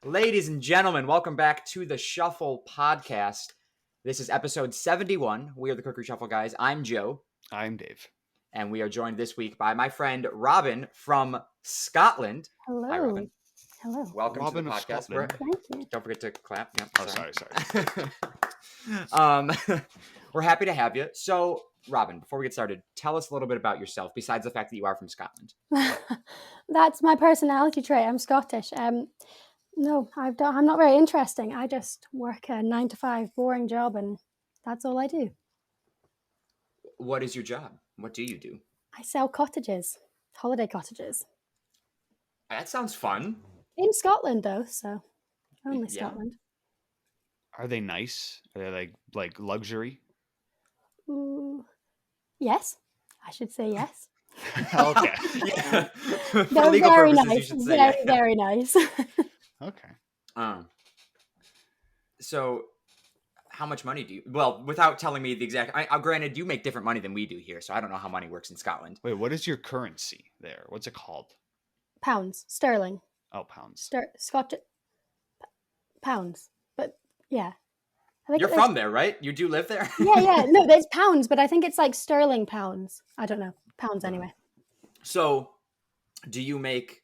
Ladies and gentlemen, welcome back to the Shuffle Podcast. This is episode 71. We are the Cookery Shuffle guys. I'm Joe. I'm Dave. And we are joined this week by my friend Robyn from Scotland. Hello. Hi, Robyn. Hello. Welcome Robyn to the of podcast. Scotland. Thank you. Don't forget to clap. Yep, Oh, sorry. We're happy to have you. So, Robyn, before we get started, tell us a little bit about yourself, besides the fact that you are from Scotland. That's my personality trait. I'm Scottish. No, I'm not very interesting. I just work a 9 to 5 boring job, and that's all I do. What is your job? What do you do? I sell cottages, holiday cottages. That sounds fun. In Scotland, though, so only Yeah. Scotland. Are they nice? Are they like luxury? Ooh. Yes, I should say yes. Okay. Yeah. For They're legal very purposes, you nice. should say Very, yeah. very nice. Okay. So how much money do you, well, without telling me the exact, granted, you make different money than we do here, so I don't know how money works in Scotland. Wait, what is your currency there? What's it called? Pounds, sterling, Oh, pounds. Scottish pounds. But yeah, I think You're there's- from there, right? You do live there? Yeah. No, there's pounds, but I think it's like sterling pounds. I don't know. Pounds anyway. So do you make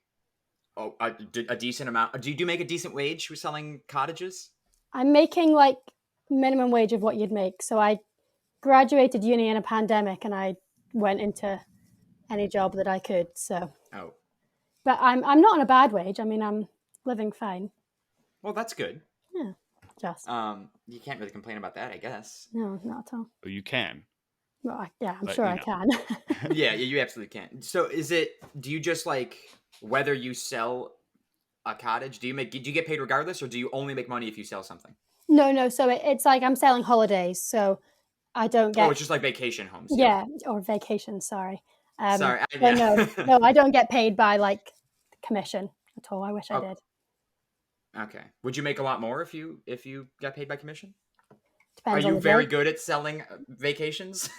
a decent amount? Do you make a decent wage for selling cottages? I'm making like minimum wage of what you'd make. So I graduated uni in a pandemic and I went into any job that I could. So, Oh, but I'm not on a bad wage. I mean, I'm living fine. well, that's good. Yeah, just You can't really complain about that, I guess. no, not at all. Oh, you can. Well, I'm But, sure you I know. can. Yeah, you absolutely can. So do you just like, whether you sell a cottage, do you get paid regardless, or do you only make money if you sell something? No. So it's like I'm selling holidays. So I don't get. Oh, it's just like vacation homes. Yeah, or vacation. Sorry. Sorry. But no, I don't get paid by like commission at all. I wish I Oh. did. Okay. Would you make a lot more if you got paid by commission? Depends Are on you the very day. good at selling vacations?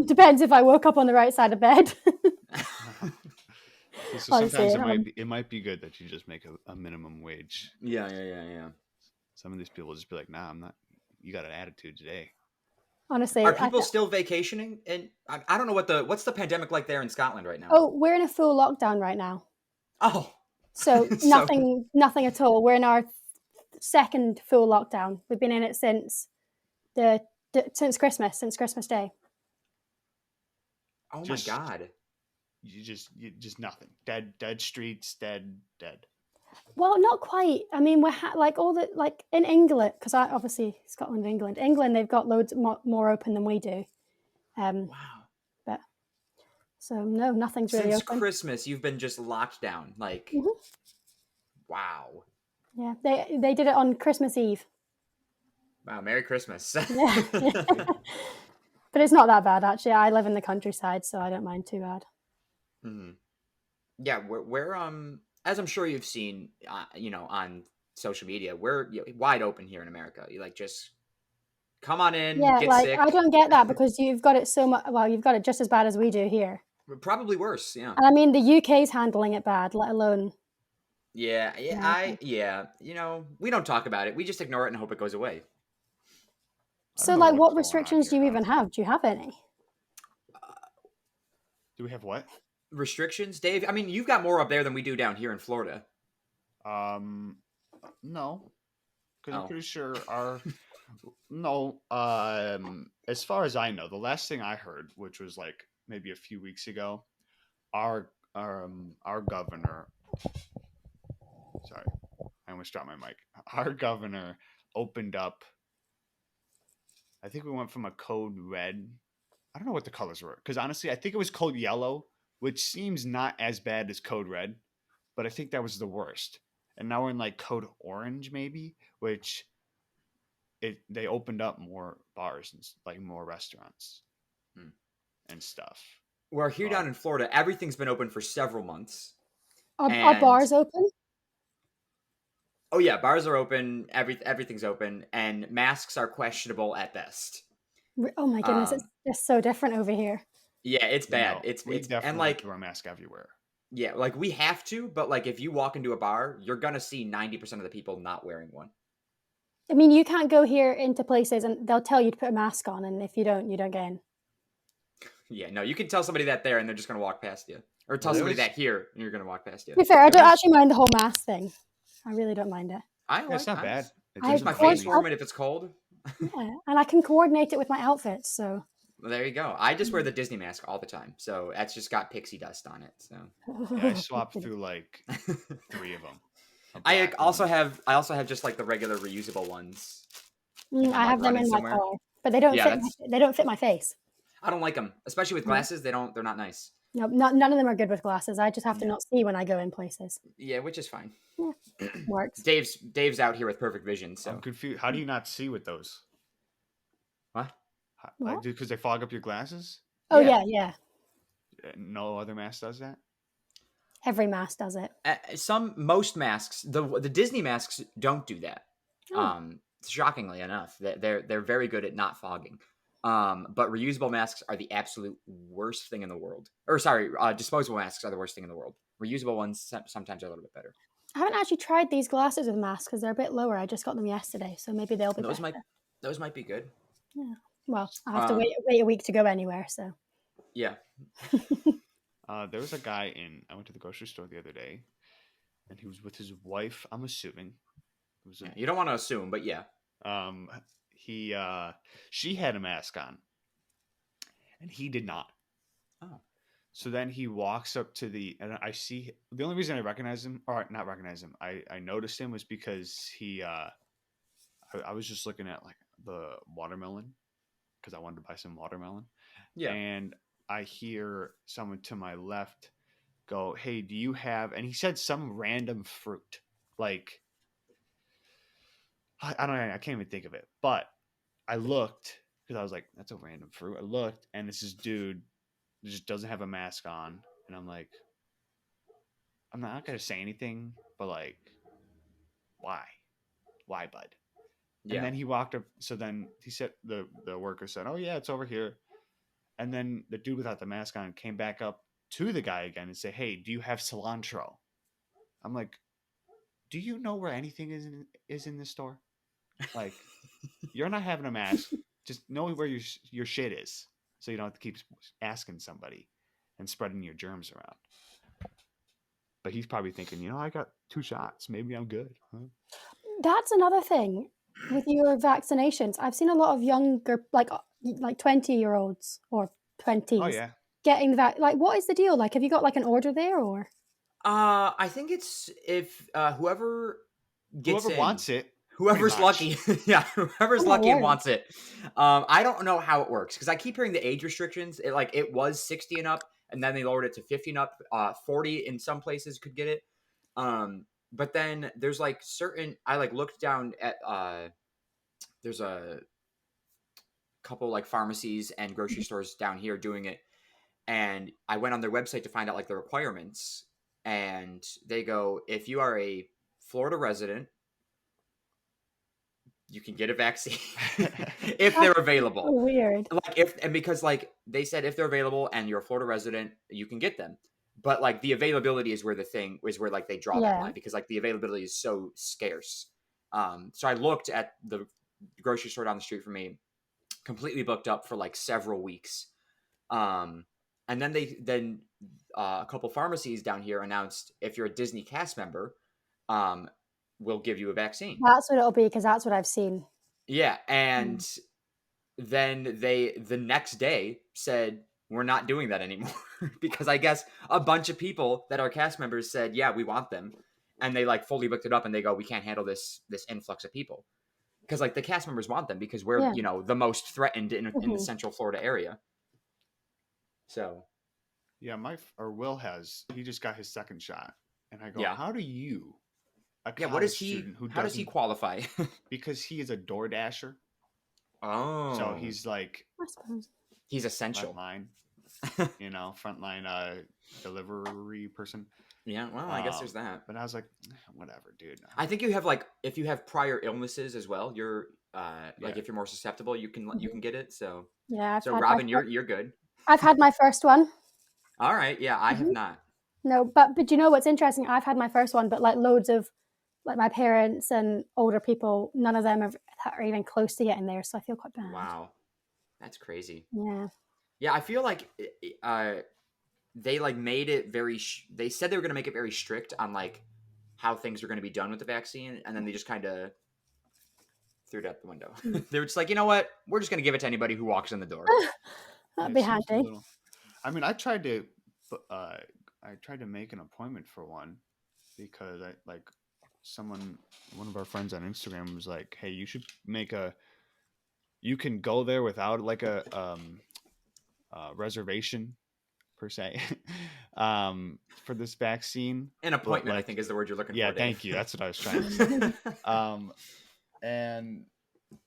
Depends if I woke up on the right side of bed. So Honestly, sometimes it might be good that you just make a minimum wage. Yeah. Some of these people just be like, nah, I'm not. You got an attitude today. Honestly, Are people still vacationing? And I don't know what's the pandemic like there in Scotland right now. Oh, we're in a full lockdown right now. Oh. So nothing at all. We're in our second full lockdown. We've been in it since Christmas Day. Oh Just- my God. You just nothing. Dead streets. Dead. Well, not quite. I mean, we're like all the like in England, because obviously Scotland, England, they've got loads more open than we do. Wow. But so no, nothing's really Since open. Christmas, you've been just locked down. Like, Mhm. wow. Yeah, they did it on Christmas Eve. Wow. Merry Christmas. Yeah. But it's not that bad actually. I live in the countryside, so I don't mind too bad. Mhm. Yeah, we're as I'm sure you've seen, on social media, we're wide open here in America. You like just come on in, Yeah, get like sick. I don't get that because you've got it so much. Well, you've got it just as bad as we do here. Probably worse. Yeah. And I mean, the UK's handling it bad, let alone. Yeah. We don't talk about it. We just ignore it and hope it goes away. I So, don't know like, what's what going on restrictions do here, you even honestly. have? Do you have any? Do we have what? Restrictions, Dave? I mean, you've got more up there than we do down here in Florida. No, because Oh. I'm pretty sure as far as I know, the last thing I heard, which was like maybe a few weeks ago, our governor. Sorry, I almost dropped my mic. Our governor opened up. I think we went from a code red. I don't know what the colors were, because honestly, I think it was code yellow, which seems not as bad as code red, but I think that was the worst. And now we're in like code orange, maybe, which they opened up more bars and like more restaurants and stuff. Where here down in Florida, everything's been open for several months. Are And- bars open? Oh yeah, bars are open. Everything's open, and masks are questionable at best. Oh my goodness, it's just so different over here. Yeah, it's bad. No, it's we definitely and like wear a mask everywhere. Yeah, like we have to, but like if you walk into a bar, you're gonna see 90% of the people not wearing one. I mean, you can't go here into places and they'll tell you to put a mask on, and if you don't, you don't get in. Yeah, no, you can tell somebody that there and they're just gonna walk past you. Or Well, tell there somebody was that here and you're gonna walk past you. To be fair, I there don't was actually mind the whole mask thing. I really don't mind it. I yeah, it's like not I bad. just It I keeps doesn't my bother face me. coordinate, warm and if it's cold. yeah, and I can coordinate it with my outfits. So Well, there you go. I just wear the Disney mask all the time. So that's just got pixie dust on it. So Yeah, I swapped through like 3 of them. A I black also one. have just like the regular reusable ones if I'm I like have them running in my somewhere. car, but they don't Yeah, fit. that's They don't fit my face. I don't like them, especially with No, glasses. They're not nice. no, none of them are good with glasses. I just have to Yeah, not see when I go in places. yeah, which is fine. Yeah, works. Dave's out here with perfect vision. I'm So confused. How do you not see with those? what? Like, What? because they fog up your glasses? Oh Yeah, yeah, yeah. No other mask does that? Every mask does it. most masks, the Disney masks don't do that. Oh, Shockingly enough, they're very good at not fogging. But reusable masks are the absolute worst thing in the world. Or sorry, disposable masks are the worst thing in the world. Reusable ones sometimes are a little bit better. I haven't actually tried these glasses with masks because they're a bit lower. I just got them yesterday, so maybe they'll be Those better. might those might be good. Yeah. Well, I have to Um, wait a week to go anywhere. So yeah, There was a guy I went to the grocery store the other day, and he was with his wife. I'm assuming it was yeah. You don't want to assume, but yeah. um, he she had a mask on, and he did not. Oh, So then he walks up to and I see the only reason I recognize him, or not recognize him, I noticed him was because I was just looking at like the watermelon because I wanted to buy some watermelon, yeah. and I hear someone to my left go, "Hey, do you have?" And he said some random fruit, like I don't know, I can't even think of it, but I looked because I was like, "That's a random fruit." I looked, and it's this dude who just doesn't have a mask on, and I'm like, I'm not gonna say anything, but like, why, bud? And Yeah. then he walked up. So then he said the worker said, "Oh yeah, it's over here." And then the dude without the mask on came back up to the guy again and say, "Hey, do you have cilantro?" I'm like, "Do you know where anything is in this store? Like, you're not having a mask. Just know where your shit is, so you don't have to keep asking somebody and spreading your germs around." But he's probably thinking, I got 2 shots. Maybe I'm good. Huh? that's another thing with your vaccinations. I've seen a lot of younger, like 20-year-olds or Oh 20s yeah. getting that. Like, what is the deal? Like, have you got like an order there or? I think it's if whoever gets Whoever in, wants it, pretty whoever's much. lucky, yeah, whoever's Oh my lucky and word. wants it. I don't know how it works because I keep hearing the age restrictions. It was 60 and up, and then they lowered it to 50 and up. 40 in some places could get it. But then there's like certain. I like looked down at. There's a couple like pharmacies and grocery stores down here doing it, and I went on their website to find out like the requirements, and they go, if you are a Florida resident, you can get a vaccine if they're That's available. so weird. Like if and because like they said if they're available and you're a Florida resident, you can get them. But like the availability is where the thing is where like they draw that Yeah. line because like the availability is so scarce. So I looked at the grocery store down the street from me, completely booked up for like several weeks. Um, and then a couple pharmacies down here announced if you're a Disney cast member, um, we'll give you a vaccine. That's what it'll be because that's what I've seen. Yeah, Mm. and then they the next day said we're not doing that anymore because I guess a bunch of people that are cast members said yeah we want them, and they like fully booked it up and they go we can't handle this influx of people because like the cast members want them because we're Yeah. the most threatened in the Mhm. Central Florida area. So Yeah, Will he just got his second shot. And I go, yeah. how do you, a Yeah, what is college he? student who How does he doesn't, qualify? because he is a door dasher. So Oh, he's like I suppose. he's essential. frontline, frontline delivery person. Yeah, well, I guess there's that. But I was like, whatever, dude. I think you have like if you have prior illnesses as well, you're Yeah. like if you're more susceptible, you can get it. So Yeah, so Robyn, you're good. I've had my first one. All right, yeah, I have Mhm. not. No, but you know what's interesting? I've had my first one, but like loads of like my parents and older people, none of them are even close to getting there. So I feel quite bad. Wow, that's crazy. Yeah. Yeah, I feel like they like made it very. They said they were going to make it very strict on like how things are going to be done with the vaccine, and then they just kind of threw it out the window. They were just like, you know what? We're just going to give it to anybody who walks in the door. That'd It be seems a handy. little. I mean, I tried to make an appointment for one because one of our friends on Instagram was like, "Hey, you should you can go there without like a reservation per se for this vaccine." An But appointment, I like, think, is the word you're looking yeah, for, Dave. thank you. That's what I was trying to say. And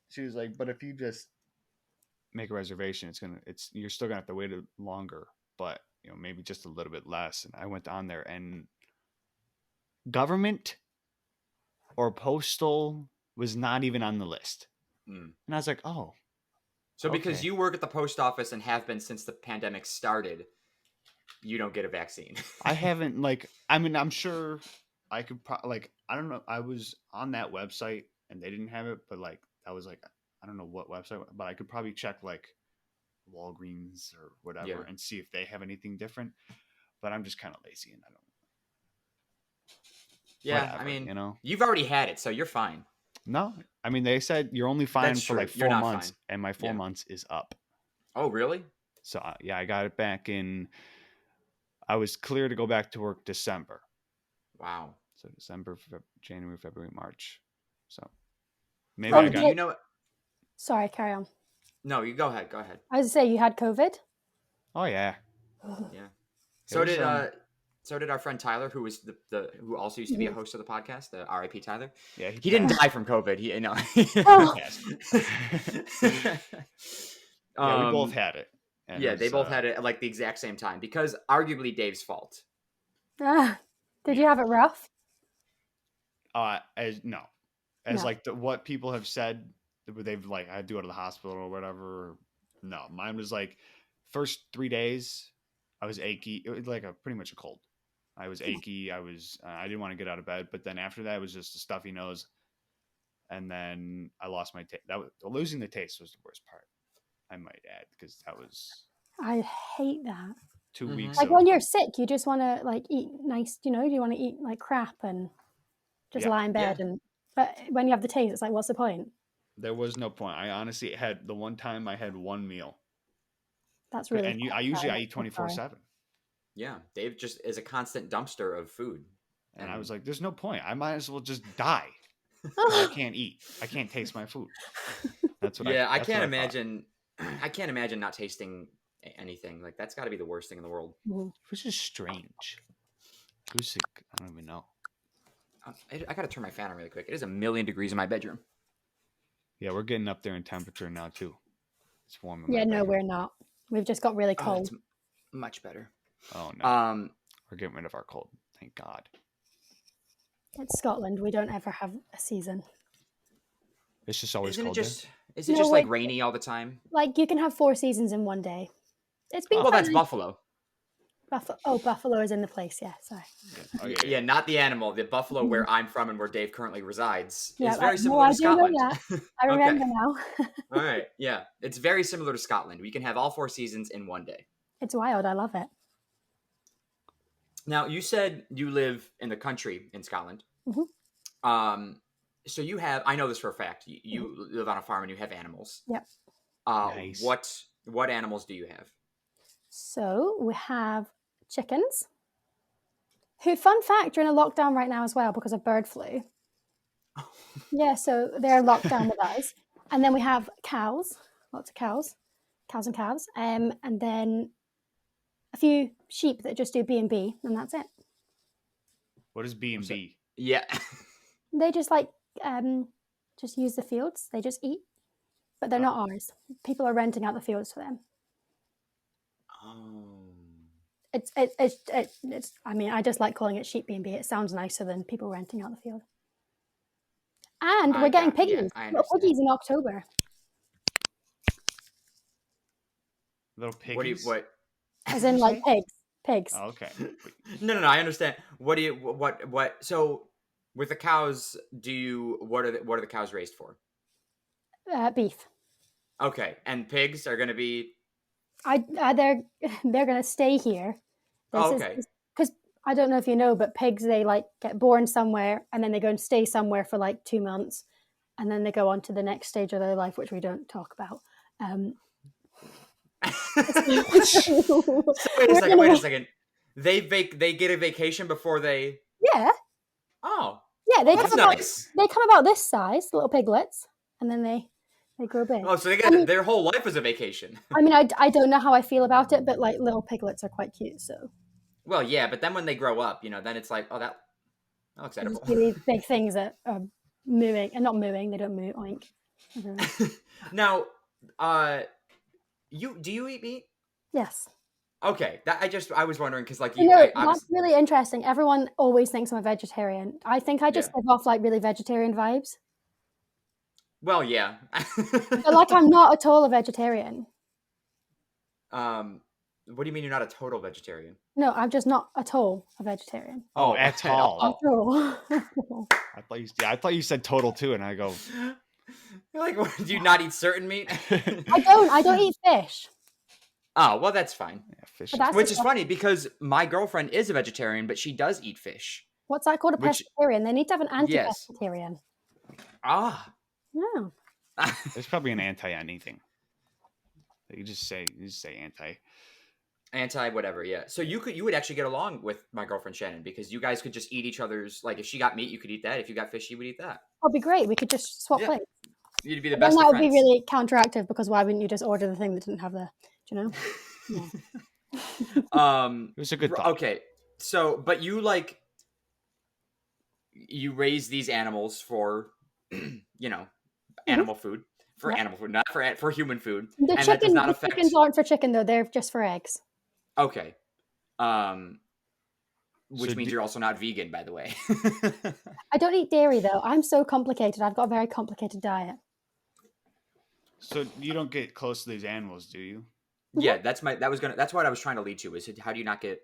she was like, "But if you just make a reservation, you're still gonna have to wait longer, but maybe just a little bit less." And I went on there, and government or postal was not even on the list. Mm. And I was like, "Oh, So because okay." you work at the post office and have been since the pandemic started, you don't get a vaccine. I haven't I mean, I'm sure I could I don't know. I was on that website and they didn't have it, but that was I don't know what website, but I could probably check like Walgreens or whatever Yeah. and see if they have anything different. But I'm just kind of lazy and I don't. Yeah, Whatever, I mean, you've already had it, so you're fine. No, I mean they said you're only fine That's for like true. You're 4 not months, fine. and my 4 Yeah. months is up. Oh, really? So yeah, I got it back in. I was clear to go back to work December. Wow. So December, January, February, March. So maybe Oh, I do got. you know? Sorry, carry on. No, you go ahead. Go ahead. I was to say you had COVID. Oh yeah. Yeah. It was, So did our friend Tyler, who was the who also used to be a host of the podcast, the RIP Tyler. Yeah, He didn't die from COVID. He no. Oh. Yeah, we both had it. And Yeah, it was, they both had it at like the exact same time because arguably Dave's fault. Did you have it rough? As No. like what people have said, they've like I had to go to the hospital or whatever. No, mine was like first 3 days, I was achy. It was like pretty much a cold. I was achy. I didn't want to get out of bed. But then after that, it was just a stuffy nose, and then I lost my taste. Losing the taste was the worst part, I might add, because that was. I hate that. 2 weeks. Like when you're sick, you just want to like eat nice. You want to eat like crap and just lie in bed. Yeah. But when you have the taste, it's like, what's the point? There was no point. I honestly had the one time I had one meal. That's really. And I usually eat 24/7. Yeah, Dave just is a constant dumpster of food. And I was like, there's no point. I might as well just die. I can't eat. I can't taste my food. That's what I can't imagine. I can't imagine not tasting anything. Like that's got to be the worst thing in the world. Which is strange. Who's sick? I don't even know. I got to turn my fan on really quick. It is 1,000,000 degrees in my bedroom. Yeah, we're getting up there in temperature now too. It's warm. Yeah, no, we're not. We've just got really cold. It's much better. Oh no. We're getting rid of our cold. Thank God. It's Scotland. We don't ever have a season. It's just always Isn't cold. Is it just like rainy all the time? Like you can have 4 seasons in one day. It's been. Well, that's Buffalo. Buffalo is in the place. Yeah, sorry. Yeah, not the animal. The buffalo where I'm from and where Dave currently resides is very I similar to Scotland. I remember now. All right, yeah, it's very similar to Scotland. We can have all 4 seasons in one day. It's wild. I love it. Now, you said you live in the country in Scotland. Mm-hmm. So you have, I know this for a fact, you live on a farm and you have animals. Yep. Nice. What animals do you have? So we have chickens, who, fun fact, are in a lockdown right now as well because of bird flu. Yeah, so they're locked down with us. And then we have cows, lots of cows and calves, and then a few sheep that just do B&B, and that's it. What is B&B? Yeah. They just just use the fields. They just eat, but they're not ours. People are renting out the fields for them. Oh. It's. I mean, I just like calling it sheep B&B. It sounds nicer than people renting out the field. And we're getting piggies. Piggies in October. Little piggies. What? As in like pigs. Pigs. Oh, okay. No. I understand. What do you what? So with the cows, what are the cows raised for? Beef. Okay, and pigs are going to be. They're gonna stay here. This Oh, is okay. because I don't know if you know, but pigs, they like get born somewhere and then they go and stay somewhere for like 2 months, and then they go on to the next stage of their life, which we don't talk about. So wait a second. They get a vacation before they. Yeah, Oh, yeah. well, that's nice. They come about this size, little piglets, and then they grow big. Oh, so they I get mean, their whole life as a vacation. I don't know how I feel about it, but like little piglets are quite cute. So Well, yeah, but then when they grow up, then it's like, oh, that looks they're just edible. really big things that are mooing and not mooing. They don't moo. Oink. Now, do you eat meat? Yes. Okay, I was wondering because like You know, I that's really interesting. Everyone always thinks I'm a vegetarian. I think I just Yeah. give off like really vegetarian vibes. Well, yeah. But like I'm not at all a vegetarian. What do you mean you're not a total vegetarian? No, I'm just not at all a vegetarian. Oh, at all. At all. I thought you said total too, and I go. You're like, what, do you not eat certain meat? I don't eat fish. Oh, well, that's fine. Yeah, fish. Which is funny because my girlfriend is a vegetarian, but she does eat fish. What's that called? A pescatarian. They need to have an anti-pescatarian. Ah. No. There's probably an anti-anything. You just say anti. Anti whatever, yeah. So you would actually get along with my girlfriend Shannon because you guys could just eat each other's, like if she got meat, you could eat that. If you got fish, you would eat that. That'd be great. We could just swap plates. You'd be the Then best that of would be friends. really counteractive because why wouldn't you just order the thing that didn't have the, do you know? Yeah. It was a good thought. Okay. So, but you raise these animals for, animal food. Animal food, not for human food. The chickens aren't for chicken though; they're just for eggs. Okay. Which means you're also not vegan, by the way. I don't eat dairy though. I'm so complicated. I've got a very complicated diet. So you don't get close to these animals, do you? Yeah, that's what I was trying to lead to. Is how do you not get?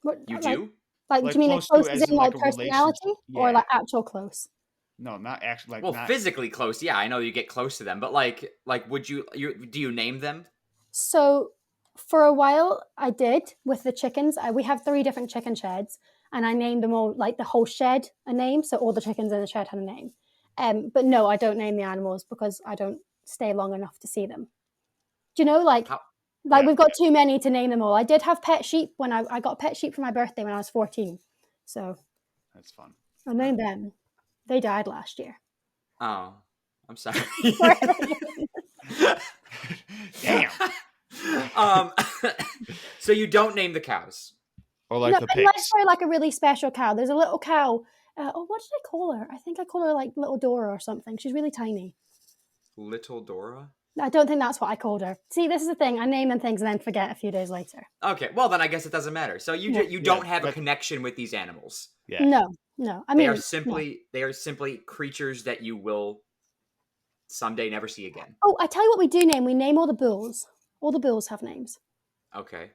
What, you do? Like do you mean like close as in like personality or like actual close? No, not actually. Well, physically close. Yeah, I know you get close to them, but like, would do you name them? So, for a while, I did with the chickens. We have 3 different chicken sheds, and I named them all, like the whole shed a name. So all the chickens in the shed had a name. But no, I don't name the animals because I don't stay long enough to see them. Do you know, we've got too many to name them all. I did have pet sheep when I got pet sheep for my birthday when I was 14. So that's fun. I named them. They died last year. Oh, I'm sorry. Damn. So you don't name the cows, or like the pigs. Unless they're like a really special cow. There's a little cow. What did I call her? I think I call her like Little Dora or something. She's really tiny. Little Dora. I don't think that's what I called her. See, this is the thing. I name them things and then forget a few days later. Okay, well then I guess it doesn't matter. So you don't have a connection with these animals. Yeah. No. I mean, they are simply creatures that you will someday never see again. Oh, I tell you what we do name. We name all the bulls. All the bulls have names. Okay.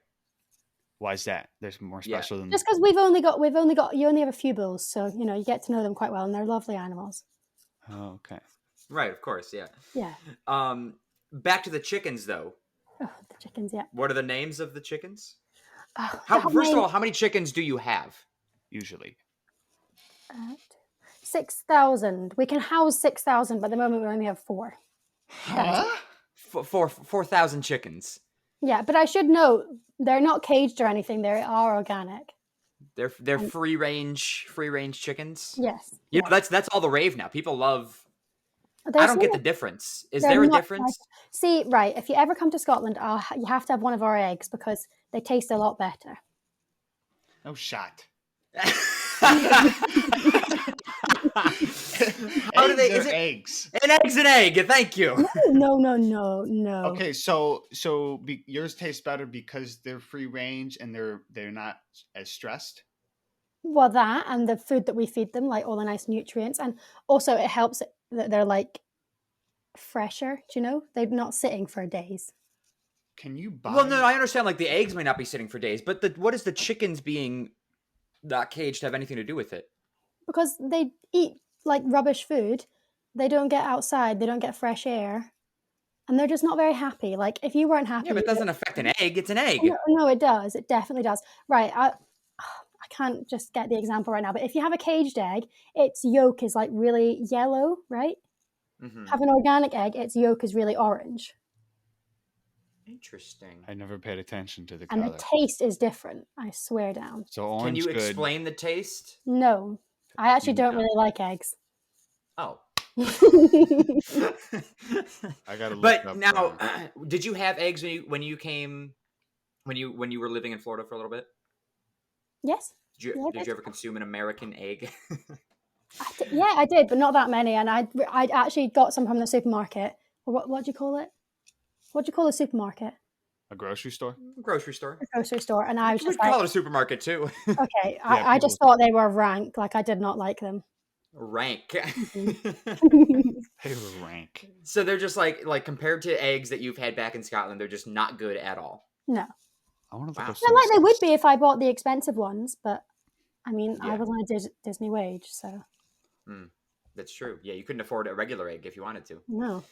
Why is that? There's more special than just because you only have a few bulls, so you get to know them quite well, and they're lovely animals. Oh, okay. Right, of course, yeah. Yeah. Back to the chickens, though. Oh, the chickens, yeah. What are the names of the chickens? First of all, how many chickens do you have? Usually. 6,000. We can house 6,000, but at the moment we only have 4. Huh? 4,000 chickens. Yeah, but I should note they're not caged or anything. They are organic. They're free range chickens. Yes. That's all the rave now. People love. I don't get the difference. Is there a difference? See, right. If you ever come to Scotland, you have to have one of our eggs because they taste a lot better. No shot. How do they? Is it eggs? An egg's an egg. Thank you. No. Okay, so yours taste better because they're free range and they're not as stressed. Well, that and the food that we feed them, like all the nice nutrients, and also it helps that they're like fresher. Do you know? They're not sitting for days. Can you buy? Well, no, I understand. Like the eggs may not be sitting for days, but what does the chickens being not caged have anything to do with it? Because they eat like rubbish food. They don't get outside. They don't get fresh air. And they're just not very happy. Like, if you weren't happy... Yeah, but it doesn't affect an egg. It's an egg. No, it does. It definitely does. Right. I can't just get the example right now, but if you have a caged egg, its yolk is like really yellow, right? Mm-hmm. Have an organic egg, its yolk is really orange. Interesting. I never paid attention to the And color. the taste is different, I swear down. So orange. Can you good. explain the taste? No, I actually don't really like eggs. Oh. I gotta look But up, now, did you have eggs when you were living in Florida for a little bit? Yes. Did you ever consume an American egg? Yeah, I did, but not that many. And I actually got some from the supermarket. Or what do you call it? What do you call a supermarket? A grocery store. Grocery store. A grocery store. And I was just call it a supermarket too. Okay, I just thought they were rank. Like, I did not like them. Rank. They were rank. So they're just like compared to eggs that you've had back in Scotland, they're just not good at all. No. I want to Wow. look I like they would be if I bought the expensive ones, but I mean, Yeah. I was on a Disney wage, so. That's true. Yeah, you couldn't afford a regular egg if you wanted to. No.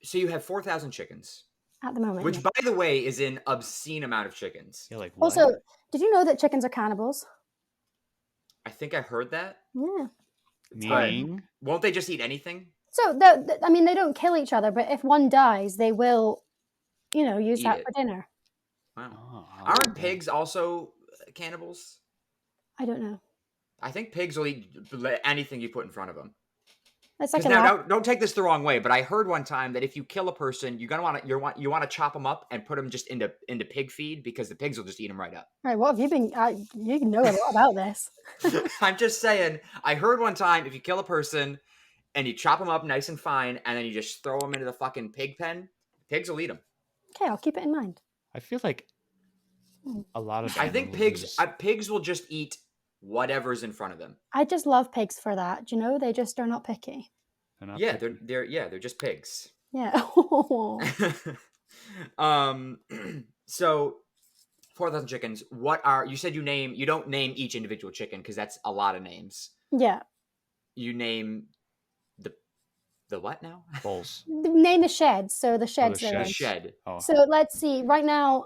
So you have 4,000 chickens. At the moment. Which, yeah. by the way, is an obscene amount of chickens. Yeah, like what? Also, did you know that chickens are cannibals? I think I heard that. Yeah. Meaning? Won't they just eat anything? So, I mean, they don't kill each other, but if one dies, they will, use Eat that it. for dinner. Wow. Oh, Aren't pigs also cannibals? I don't know. I think pigs will eat anything you put in front of them. That's like Now, don't take this the wrong way, but I heard one time that if you kill a person, you're gonna want to chop them up and put them just into pig feed because the pigs will just eat them right up. Right, what have you been... you know a lot about this. I'm just saying. I heard one time if you kill a person and you chop them up nice and fine, and then you just throw them into the fucking pig pen, pigs will eat them. Okay, I'll keep it in mind. I feel like a lot of. I think pigs will just eat whatever's in front of them. I just love pigs for that. Do you know? They just are not picky. Yeah, they're just pigs. Yeah. So 4,000 chickens. You said you don't name each individual chicken because that's a lot of names. Yeah. You name the what now? Bulls. Name the sheds. So the sheds the they're in. Shed. Oh. So let's see. Right now,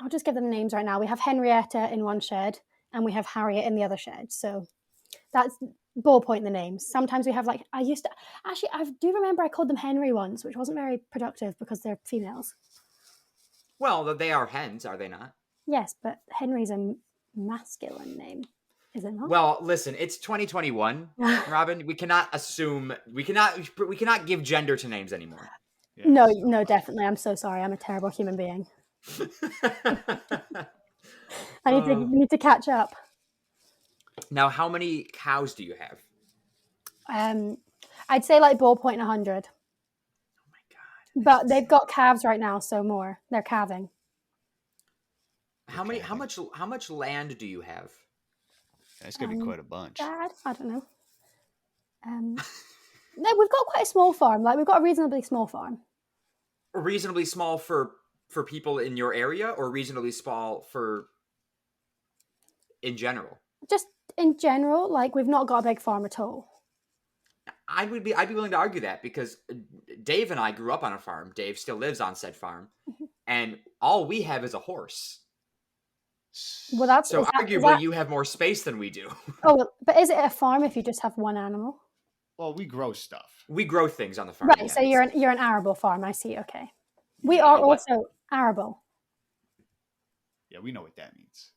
I'll just give them names right now. We have Henrietta in one shed and we have Harriet in the other shed. So that's ballpoint the names. Sometimes we have I do remember I called them Henry once, which wasn't very productive because they're females. Well, they are hens, are they not? Yes, but Henry's a masculine name, is it not? Well, listen, it's 2021, Robyn. We cannot assume. We cannot give gender to names anymore. Yes. No, definitely. I'm so sorry. I'm a terrible human being. I need to catch up. Now, how many cows do you have? I'd say ballpoint 100. Oh my god! But they've got calves right now, so more. They're calving. How much land do you have? That's gonna be quite a bunch. Dad, I don't know. No, we've got quite a small farm. We've got a reasonably small farm. Reasonably small for people in your area, or reasonably small for in general? Just in general, we've not got a big farm at all. I'd be willing to argue that because Dave and I grew up on a farm. Dave still lives on said farm, and all we have is a horse. Well, arguably you have more space than we do. Oh, but is it a farm if you just have one animal? Well, we grow stuff. We grow things on the farm. Right, yeah. so you're an arable farm. I see. Okay, we are also arable. Yeah, we know what that means.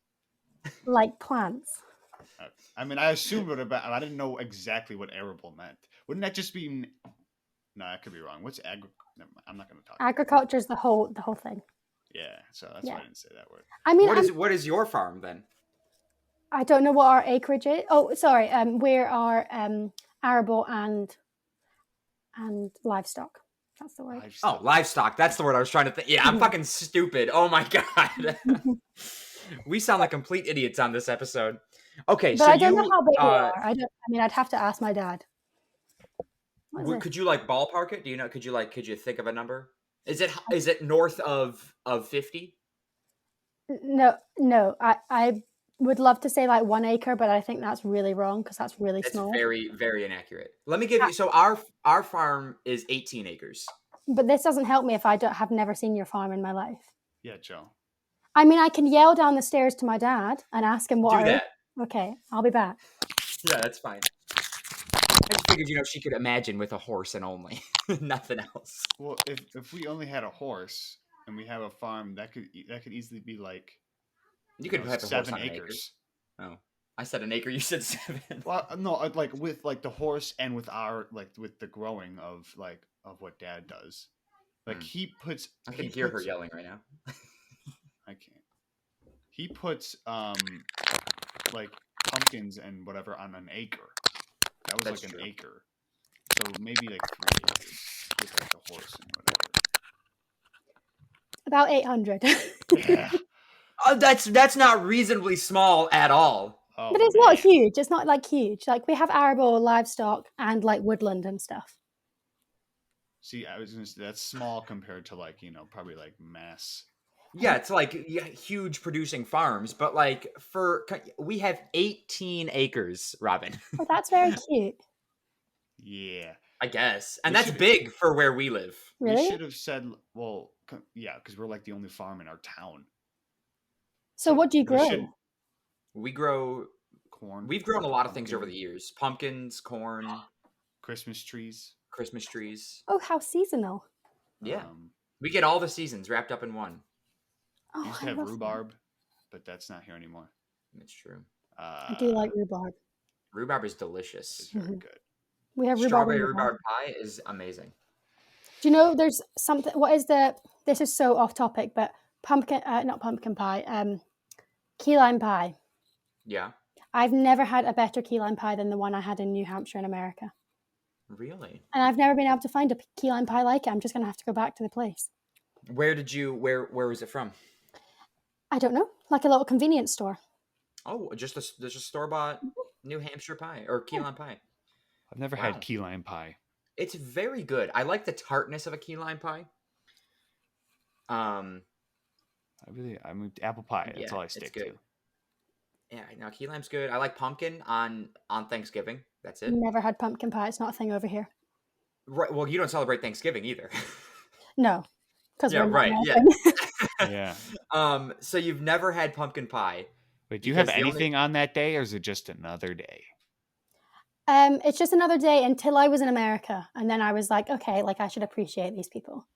Like plants. I mean, I assumed what about. I didn't know exactly what arable meant. Wouldn't that just be? No, I could be wrong. What's Never mind, I'm not going to talk. Agriculture is the whole thing. Yeah, so that's why I didn't say that word. I mean, what is your farm then? I don't know what our acreage is. Oh, sorry. We are arable and livestock. That's the word. Oh, livestock. That's the word I was trying to think. Yeah, I'm fucking stupid. Oh my god. We sound like complete idiots on this episode. Okay, but so I don't know how big we are. I'd have to ask my dad. Could you ballpark it? Do you know? Could you think of a number? Is it north of 50? No. I would love to say like 1 acre, but I think that's really wrong because that's really That's small. very, very inaccurate. Let me give you. So our farm is 18 acres. But this doesn't help me if I have never seen your farm in my life. Yeah, Joe. I mean, I can yell down the stairs to my dad and ask him what. Do that. Okay, I'll be back. Yeah, that's fine. I just figured, she could imagine with a horse and only nothing else. Well, if we only had a horse and we have a farm, that could easily be like You could have a horse 7 on an acre. acres. Oh, I said an acre. You said 7. Well, no, like with like the horse and with our with the growing of what Dad does. Like he puts. I can hear her yelling right now. I can't. He puts like pumpkins and whatever on an acre. That was That's like an true. acre. So maybe like 3 acres with like the horse and whatever. About 800. Yeah. Oh, that's not reasonably small at all. Oh, But it's not huge. It's not like huge. Like we have arable livestock and like woodland and stuff. See, I was gonna say that's small compared to probably like mass. Yeah, it's like huge producing farms, but like we have 18 acres, Robyn. Oh, that's very cute. Yeah. I guess. And that's big for where we live. Really? We should have said, well, yeah, because we're like the only farm in our town. So what do you grow? We grow corn. We've grown a lot of things over the years. Pumpkins, corn. Christmas trees. Oh, how seasonal. Yeah. We get all the seasons wrapped up in one. Oh, we used to have rhubarb, but that's not here anymore. That's true. I do like rhubarb. Rhubarb is delicious. It's very good. We have strawberry rhubarb pie is amazing. Do you know there's something? This is so off topic, but not pumpkin pie, key lime pie. Yeah. I've never had a better key lime pie than the one I had in New Hampshire in America. Really? And I've never been able to find a key lime pie like it. I'm just going to have to go back to the place. Where was it from? I don't know. Like a little convenience store. Oh, just a store-bought New Hampshire pie or key lime pie. I've never had key lime pie. It's very good. I like the tartness of a key lime pie. I'm apple pie. That's all I stick to. Yeah, no, key lime's good. I like pumpkin on Thanksgiving. That's it. Never had pumpkin pie. It's not a thing over here. Right. Well, you don't celebrate Thanksgiving either. No, because we're right. Yeah. So you've never had pumpkin pie. Wait, do you have anything on that day, or is it just another day? It's just another day until I was in America, and then I was like, okay, like I should appreciate these people.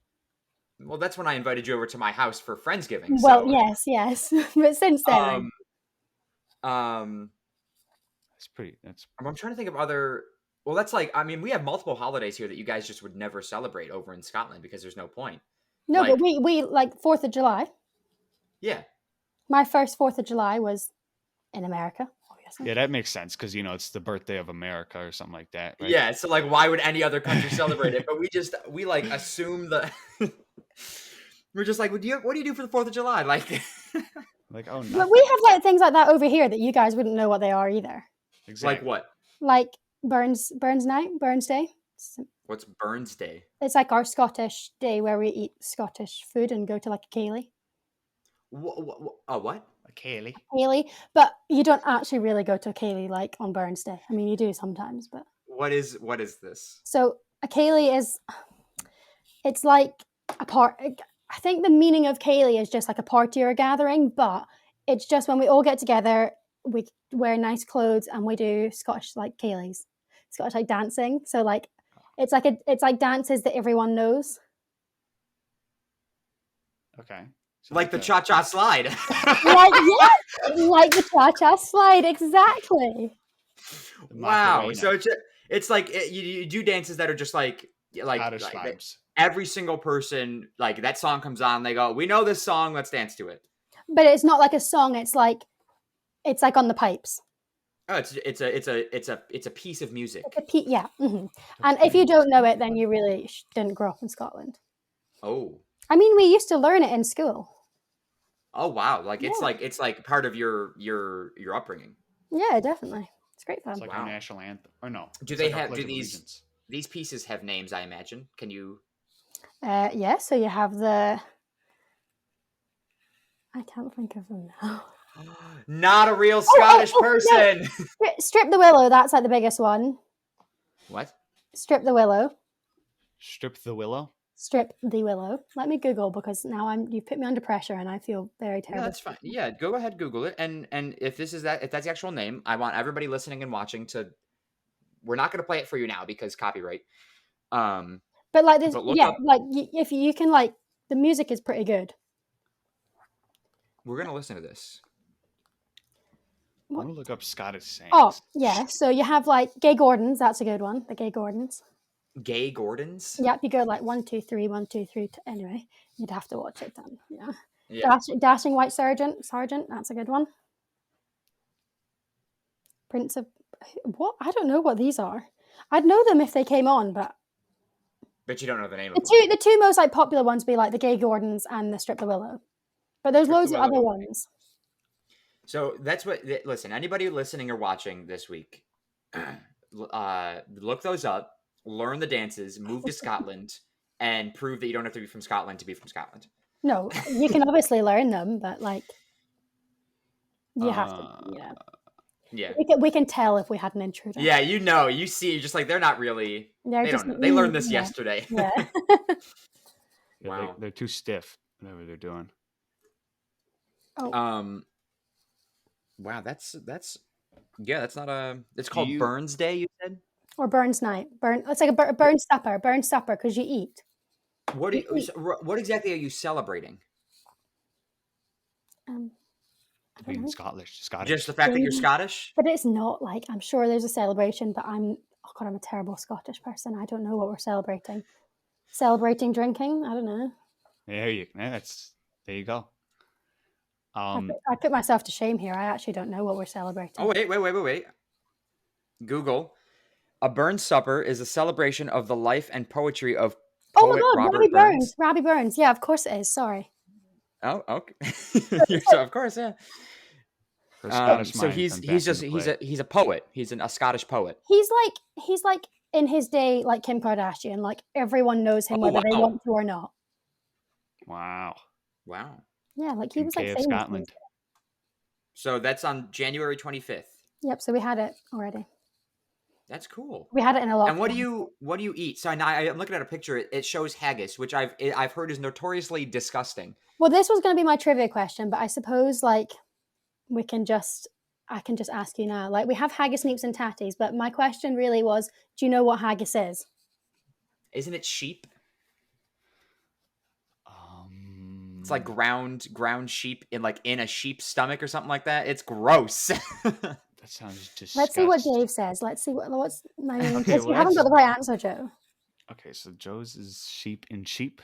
Well, that's when I invited you over to my house for Friendsgiving. Well, yes, but since then, I'm trying to think of other. Well, that's like, I mean, we have multiple holidays here that you guys just would never celebrate over in Scotland because there's no point. No, but we like 4th of July. Yeah. My first 4th of July was in America, obviously. Yeah, that makes sense because, it's the birthday of America or something like that, right? Yeah, so like, why would any other country celebrate it? But we like assume that we're just like, what do you do for the 4th of July? Like, oh, nothing. But we have like things like that over here that you guys wouldn't know what they are either. Exactly. Like what? Like Burns Day. What's Burns Day? It's like our Scottish day where we eat Scottish food and go to like a ceilidh. What? A ceilidh. Ceilidh, but you don't actually really go to a ceilidh like on Burns Day. I mean, you do sometimes, but what is this? So a ceilidh it's like a part. I think the meaning of ceilidh is just like a party or a gathering, but it's just when we all get together, we wear nice clothes and we do Scottish like ceilidhs, Scottish like dancing. So like it's like dances that everyone knows. Okay. So like the cha-cha slide. like the cha-cha slide, exactly. Wow. So it's like you do dances that are just like every single person, like that song comes on, they go, we know this song, let's dance to it. But it's not like a song, it's like on the pipes. Oh, it's a piece of music. Yeah. Mm-hmm. And if you don't know it, then you really didn't grow up in Scotland. Oh. I mean, we used to learn it in school. Oh wow! Like it's like part of your upbringing. Yeah, definitely. It's great fun. It's like our national anthem. Or no? Do these pieces have names? I imagine. Can you? Yeah, so you have the... I can't think of them now. Not a real Scottish no. person. Strip the Willow, that's like the biggest one. What? Strip the Willow. Strip the willow. Strip the Willow. Let me Google because now you've put me under pressure and I feel very No, terrible. that's fine. Yeah, go ahead, Google it, and if that's the actual name, I want everybody listening and watching to. We're not going to play it for you now because copyright. But like this, But look yeah, up. like if you can, like, the music is pretty good. We're gonna listen to this. I'm gonna look up Scottish sayings. Oh yeah, so you have like Gay Gordons. That's a good one. The Gay Gordons. Gay Gordons. Yep, you go like 1, 2, 3, 1, 2, 3. Anyway, you'd have to watch it then. Yeah. Yeah. Dashing White Sergeant. That's a good one. Prince of what? I don't know what these are. I'd know them if they came on, but you don't know the name of them. the two most like popular ones would be like the Gay Gordons and the Strip the Willow. But there's loads of other ones. So that's what. Listen, anybody listening or watching this week, look those up, learn the dances, move to Scotland, and prove that you don't have to be from Scotland to be from Scotland. No, you can obviously learn them, but like you have to. Yeah. Yeah. We can tell if we had an introduction. Yeah, you see, you're just like they're not really. They don't know. They learned this yesterday. Yeah. Wow. They're too stiff. Whatever they're doing. Oh. Wow, that's not a. It's called Burns Day. You said. Or Burns Night. It's like a burn supper. Burn supper because you eat. What exactly are you celebrating? Being Scottish. Just the fact that you're Scottish? But it's not like, I'm sure there's a celebration, but I'm a terrible Scottish person. I don't know what we're celebrating. Celebrating drinking? I don't know. There you go. I put myself to shame here. I actually don't know what we're celebrating. Oh, wait. Google. A Burns supper is a celebration of the life and poetry of poet Robert Burns. Robbie Burns. Yeah, of course it is. Sorry. Oh, okay. So of course, yeah. So he's a poet. He's a Scottish poet. He's like in his day, like Kim Kardashian. Like everyone knows him whether they want to or not. Wow. Yeah, like he was like famous. Scotland. So that's on January 25th. Yep. So we had it already. That's cool. We had it in a lot. And what do you eat? So now I'm looking at a picture. It shows haggis, which I've heard is notoriously disgusting. Well, this was going to be my trivia question, but I suppose like I can just ask you now. Like we have haggis, neeps, and tatties, but my question really was, do you know what haggis is? Isn't it sheep? It's like ground sheep in a sheep's stomach or something like that. It's gross. That sounds disgusting. Let's see what Dave says. Let's see what's my name. Okay, you haven't got the right answer, Joe. Okay, so Joe's is sheep and sheep.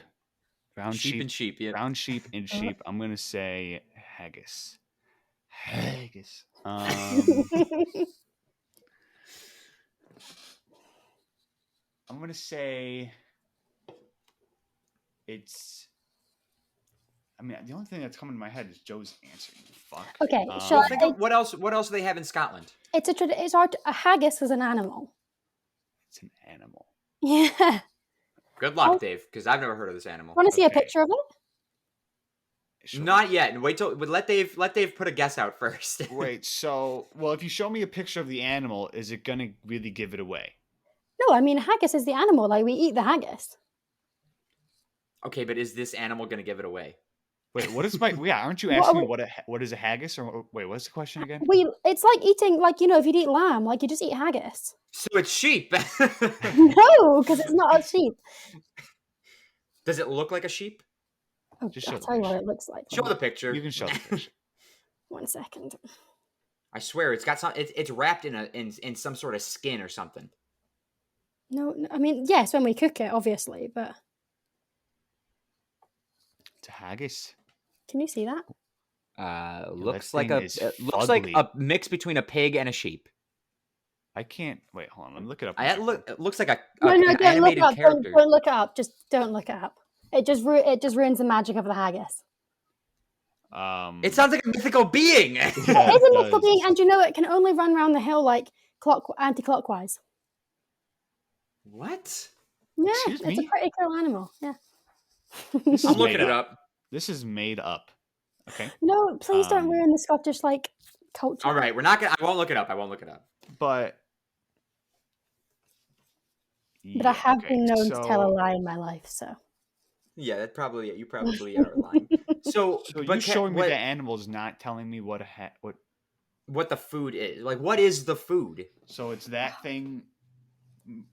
Brown sheep and sheep, yeah. Brown sheep and sheep. I'm gonna say haggis. Haggis. I'm gonna say it's. I mean, the only thing that's coming to my head is Joe's answer. Fuck. Okay. What else do they have in Scotland? A haggis is an animal. It's an animal. Yeah. Good luck, Dave, because I've never heard of this animal. Want to see a picture of it? Sure. Not yet. Let Dave put a guess out first. Wait. So, if you show me a picture of the animal, is it gonna really give it away? No, I mean haggis is the animal. Like we eat the haggis. Okay, but is this animal gonna give it away? Wait, what is my? Yeah, aren't you asking me what is a haggis? Or wait, what's the question again? It's like eating, like if you eat lamb, like you just eat haggis. So it's sheep. No, because it's not a sheep. Does it look like a sheep? Oh, I'll tell you what it looks like. Show the picture. You can show the picture. 1 second. I swear, it's got some. It's wrapped in some sort of skin or something. No, I mean yes, when we cook it, obviously, but it's a haggis. Can you see that? Looks like a mix between a pig and a sheep. I can't wait. Hold on, let me look it up. It looks like an don't animated look up. character. Don't look it up. Just don't look it up. It just ruins the magic of the haggis. It sounds like a mythical being. It is a mythical being, and it can only run around the hill like anti-clockwise. What? Yeah, it's a pretty cool animal. Yeah. This I'm is looking made it up. up. This is made up. Okay. No, please don't Um, ruin the Scottish culture. All right, we're not gonna. I won't look it up. But But I yeah, have okay. been known to tell a So lie in my life, so. Yeah, you probably are lying. So, so you but showing me the animals, not telling me what what the food is? Like, what is the food? So it's that thing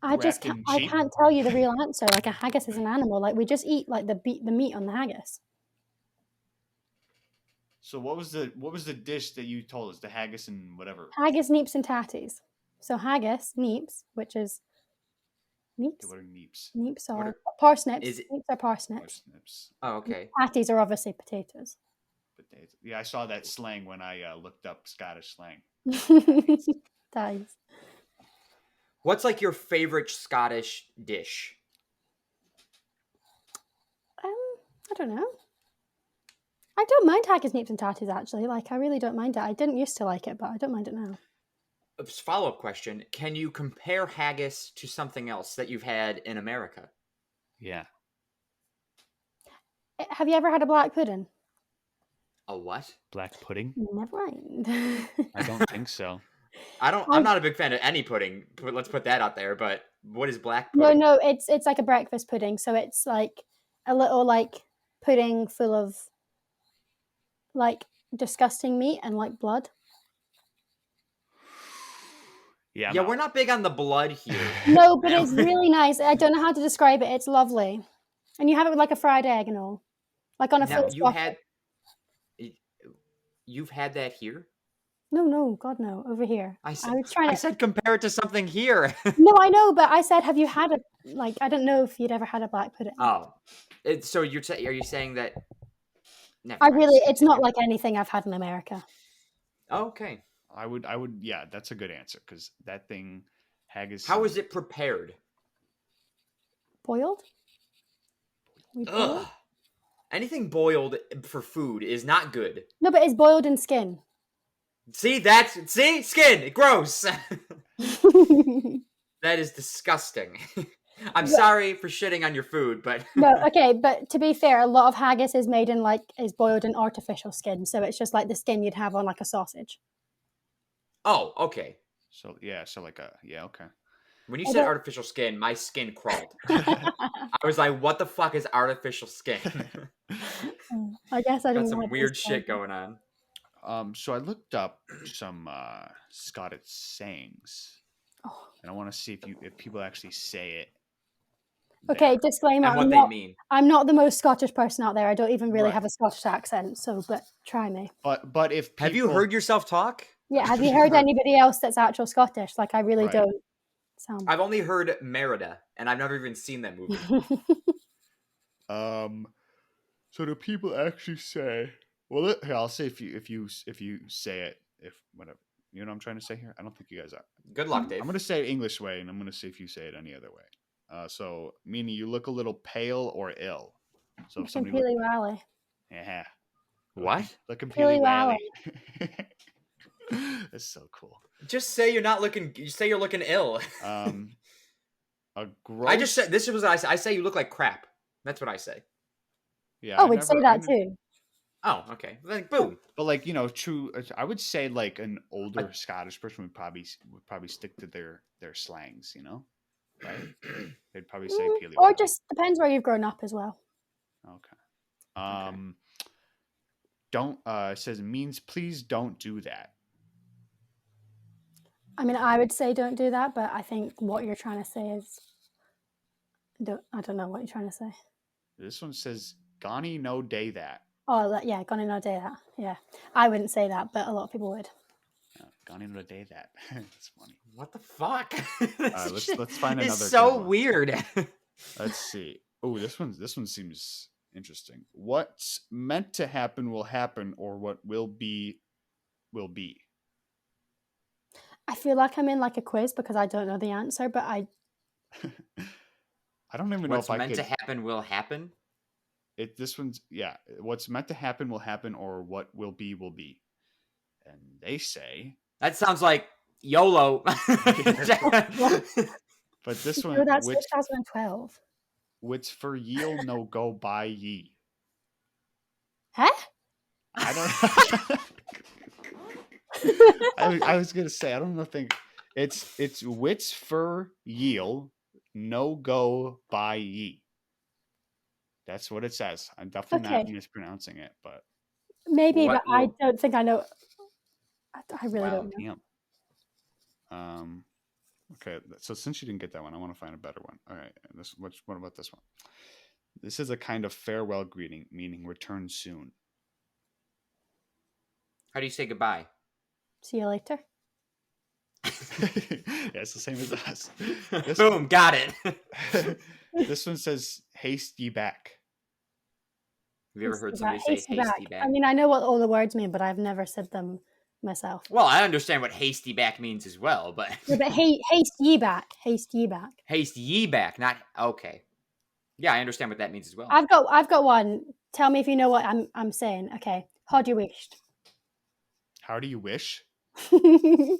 I wrapped in I sheep. can't tell you the real answer. Like a haggis is an animal. Like we just eat like the meat on the haggis. So what was the dish that you told us? The haggis and whatever. Haggis, neeps, and tatties. So haggis, neeps, which is neeps. Okay, what are neeps? Neeps What are are- parsnips. Is it? Neeps are parsnips. Parsnips, Oh, okay. Tatties are obviously potatoes. potatoes. Yeah, I saw that slang when I looked up Scottish slang. Tatties. What's like your favorite Scottish dish? I don't know. I don't mind haggis, neeps, and tatties actually. Like I really don't mind it. I didn't used to like it, but I don't mind it now. Follow-up question: can you compare haggis to something else that you've had in America? Yeah. Have you ever had a black pudding? A what? Black pudding? Never mind. I don't think so. I'm not a big fan of any pudding. Let's put that out there. But what is black No, pudding? no, it's like a breakfast pudding. So it's like a little like pudding full of like disgusting meat and like blood. Yeah. Yeah, we're not big on the blood here. No, but it's really nice. I don't know how to describe it. It's lovely, and you have it with like a fried egg and all, like on a Now, full sausage. you've had that here? No, God no, over here. I was trying to. said compare it to something here. No, I know, but I said, have you had a like? I don't know if you'd ever had a black pudding. Oh, so are you saying that? Never I mind, really, just it's not continue. like anything I've had in America. Oh, okay. I would. Yeah, that's a good answer because that thing, haggis. How is it prepared? Boiled? We boil Ugh. Anything boiled for food is not good. No, but it's boiled in skin. See, skin, gross. That is disgusting. I'm sorry for shitting on your food, but No, okay, but to be fair, a lot of haggis is made in is boiled in artificial skin, so it's just like the skin you'd have on like a sausage. oh, okay. So yeah, okay. When you said artificial skin, my skin crawled. I was like, what the fuck is artificial skin? I guess I Got didn't some want weird to shit going on. So I looked up some Scottish sayings, Oh. and I want to see if people actually say it. Okay, there. disclaimer. And what they mean. I'm not the most Scottish person out there. I don't even really Right. have a Scottish accent, so but try me. But if people, Have you heard yourself talk? Yeah, have you heard anybody else that's actual Scottish? Like I really Right. don't sound. I've only heard Merida, and I've never even seen that movie. So do people actually say? Well, here, I'll say if you say it, if whatever. You know what I'm trying to say here? I don't think you guys are. Good luck, Dave. I'm going to say it English way, and I'm going to see if you say it any other way. So meaning you look a little pale or ill. So if somebody Peely Wally. yeah, What? looking Peely peely Wally. That's so cool. Just say you're not looking. You say you're looking ill. A gross. I just said this is what I say. I say you look like crap. That's what I say. Yeah. Oh, we'd say that too. Oh, okay. Then boom. But like true. I would say like an older Scottish person would probably stick to their slangs. Right? They'd probably say peely. Or just depends where you've grown up as well. Okay. Don't. It says means please don't do that. I mean, I would say don't do that, but I think what you're trying to say is, I don't know what you're trying to say. This one says Gonnie no day that. Oh, yeah, gonna no day that. Yeah, I wouldn't say that, but a lot of people would. Gonnie no day that. That's funny. What the fuck? Let's find another. It's so good one. weird. Let's see. Oh, this one seems interesting. What's meant to happen will happen, or what will be will be. I feel like I'm in like a quiz because I don't know the answer, but I don't even know What's if I meant could. to happen will happen. This one's what's meant to happen will happen, or what will be will be. And they say That sounds like YOLO. But this one, that's which 2012. Which for yield no go by ye. Huh? I don't. I was gonna say I don't know. Think it's which for yield no go by ye. That's what it says. I'm definitely not Okay. mispronouncing it, but Maybe, What? but I don't think I know. I really Wow. don't know. damn. Okay, so since you didn't get that one, I want to find a better one. All right, what about this one? This is a kind of farewell greeting, meaning return soon. How do you say goodbye? See you later. Yeah, it's the same as us. Boom, got it. This one says haste ye back. Have you ever heard Hasty somebody back, say hasty hasty back. back? I mean, I know what all the words mean, but I've never said them myself. Well, I understand what hasty back means as well, but Yeah, but haste ye back. Haste ye back. haste ye back, not okay. Yeah, I understand what that means as well. I've got one. Tell me if you know what I'm saying. Okay. How do you wished? How do you wish? No,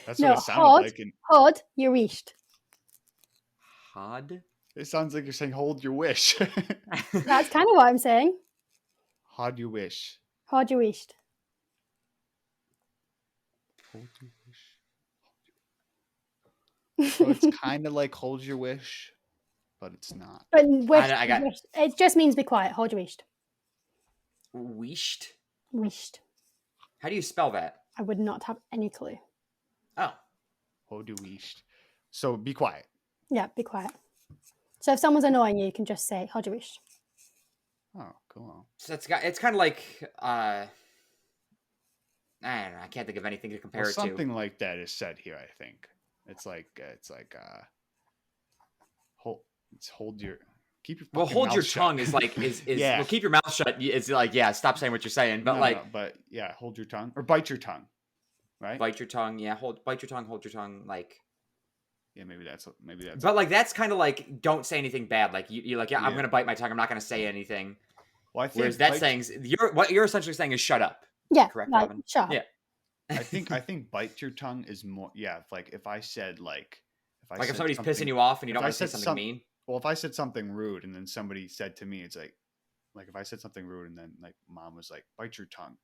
That's what it sounded like. And hod you wished. Hod? it sounds like you're saying hold your wish. That's kind of what I'm saying. How do you wish? How do you wished? Hold your wish. So it's kind of like hold your wish, but it's not. But wished, I got wished. It just means be quiet. How do you wished? wished. Wished. How do you spell that? I would not have any clue. Oh, Hold your wish. So be quiet. Yeah, be quiet. So if someone's annoying you, you can just say, how do you wish? Oh, cool. so it's kind of like I don't know. I can't think of anything to compare Well, it to. something like that is said here. I think it's like hold your keep your Well, fucking hold mouth your shut. tongue is like is Yeah. well, keep your mouth shut. It's like stop saying what you're saying. But No, but yeah, hold your tongue or bite your tongue, right? bite your tongue. Yeah, bite your tongue. Hold your tongue. Like. Yeah, maybe that's. But like that's kind of like don't say anything bad. Like you're like I'm Yeah. gonna bite my tongue. I'm not gonna say anything. Well, I think Whereas that saying what you're essentially saying is shut up. Yeah, Correct, like, Robyn? shut up. Yeah. I think bite your tongue is more. Yeah, like if I said If said somebody's something- pissing you off and you if don't I want to say said something mean. Well, if I said something rude and then somebody said to me, it's like if I said something rude and then like mom was like, bite your tongue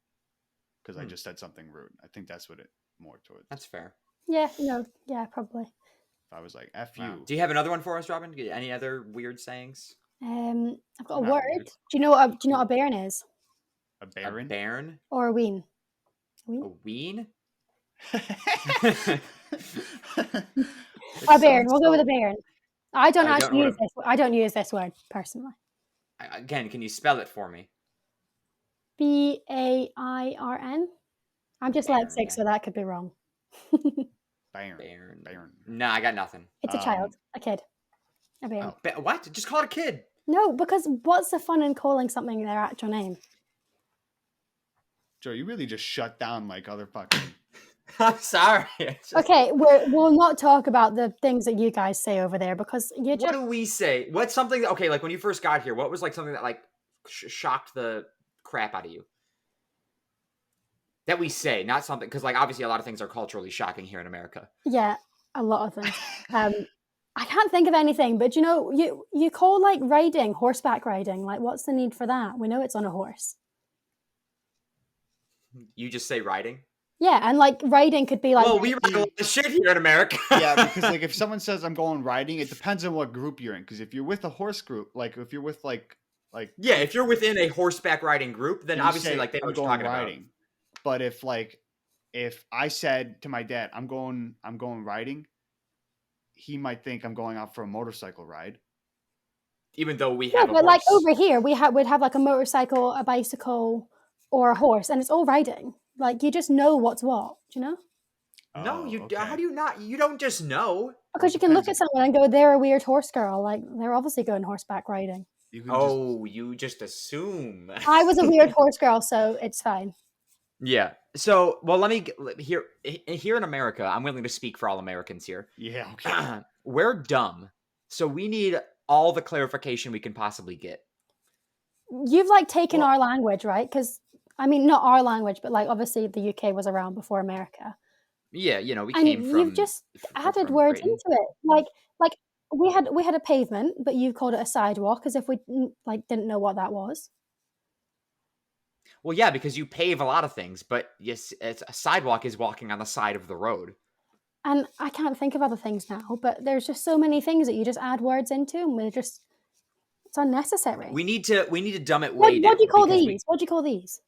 because I just said something rude. I think that's what it more towards. That's fair. Yeah, no, yeah, probably. If I was like, F Wow. you. Do you have another one for us, Robyn? Any other weird sayings? I've got a Not word. weird. Do you know what a bairn is? A baron? A bairn? Or a ween? A ween? A bairn. We'll go with a bairn. I don't I actually use this. I don't use this word personally. Again, can you spell it for me? Bairn. I'm dyslexic, Bairn. so that could be wrong. Baron. No, I got nothing. It's a child, a kid, a bairn. What? Just call it a kid. No, because what's the fun in calling something their actual name? Joe, you really just shut down like other fucking. I'm sorry. Okay, we'll not talk about the things that you guys say over there because you just. What do we say? What's something that, okay, like when you first got here, what was like something that like shocked the crap out of you? That we say, not something, because like obviously a lot of things are culturally shocking here in America. Yeah, a lot of things. I can't think of anything, but you call like riding, horseback riding. Like, what's the need for that? We know it's on a horse. You just say riding? Yeah, and like riding could be like. Well, we ride a lot of shit here in America. Yeah, because like if someone says I'm going riding, it depends on what group you're in. Because if you're with a horse group, like if you're with like yeah, if you're within a horseback riding group, then you obviously say, like they know I'm what you're going talking riding. about. But if I said to my dad, I'm going riding, he might think I'm going out for a motorcycle ride. Even though we Yeah, have a but horse. like over here, would have like a motorcycle, a bicycle, or a horse, and it's all riding. Like you just know what's what. Do you know? No, you. Okay. How do you not? You don't just know. Because you can look at someone and go, "They're a weird horse girl." Like they're obviously going horseback riding. You just assume. I was a weird horse girl, so it's fine. Yeah. So, well, let me here in America. I'm willing to speak for all Americans here. Yeah. Okay. We're dumb, so we need all the clarification we can possibly get. You've like taken our language, right? Because I mean, not our language, but like obviously the UK was around before America. Yeah, we And came from. you've just added from words Britain. into it, like we had a pavement, but you called it a sidewalk, as if we didn't know what that was. Well, yeah, because you pave a lot of things, but yes, it's a sidewalk is walking on the side of the road. And I can't think of other things now, but there's just so many things that you just add words into, and it's unnecessary. We need to dumb it way down. What do you call these? What do you call these?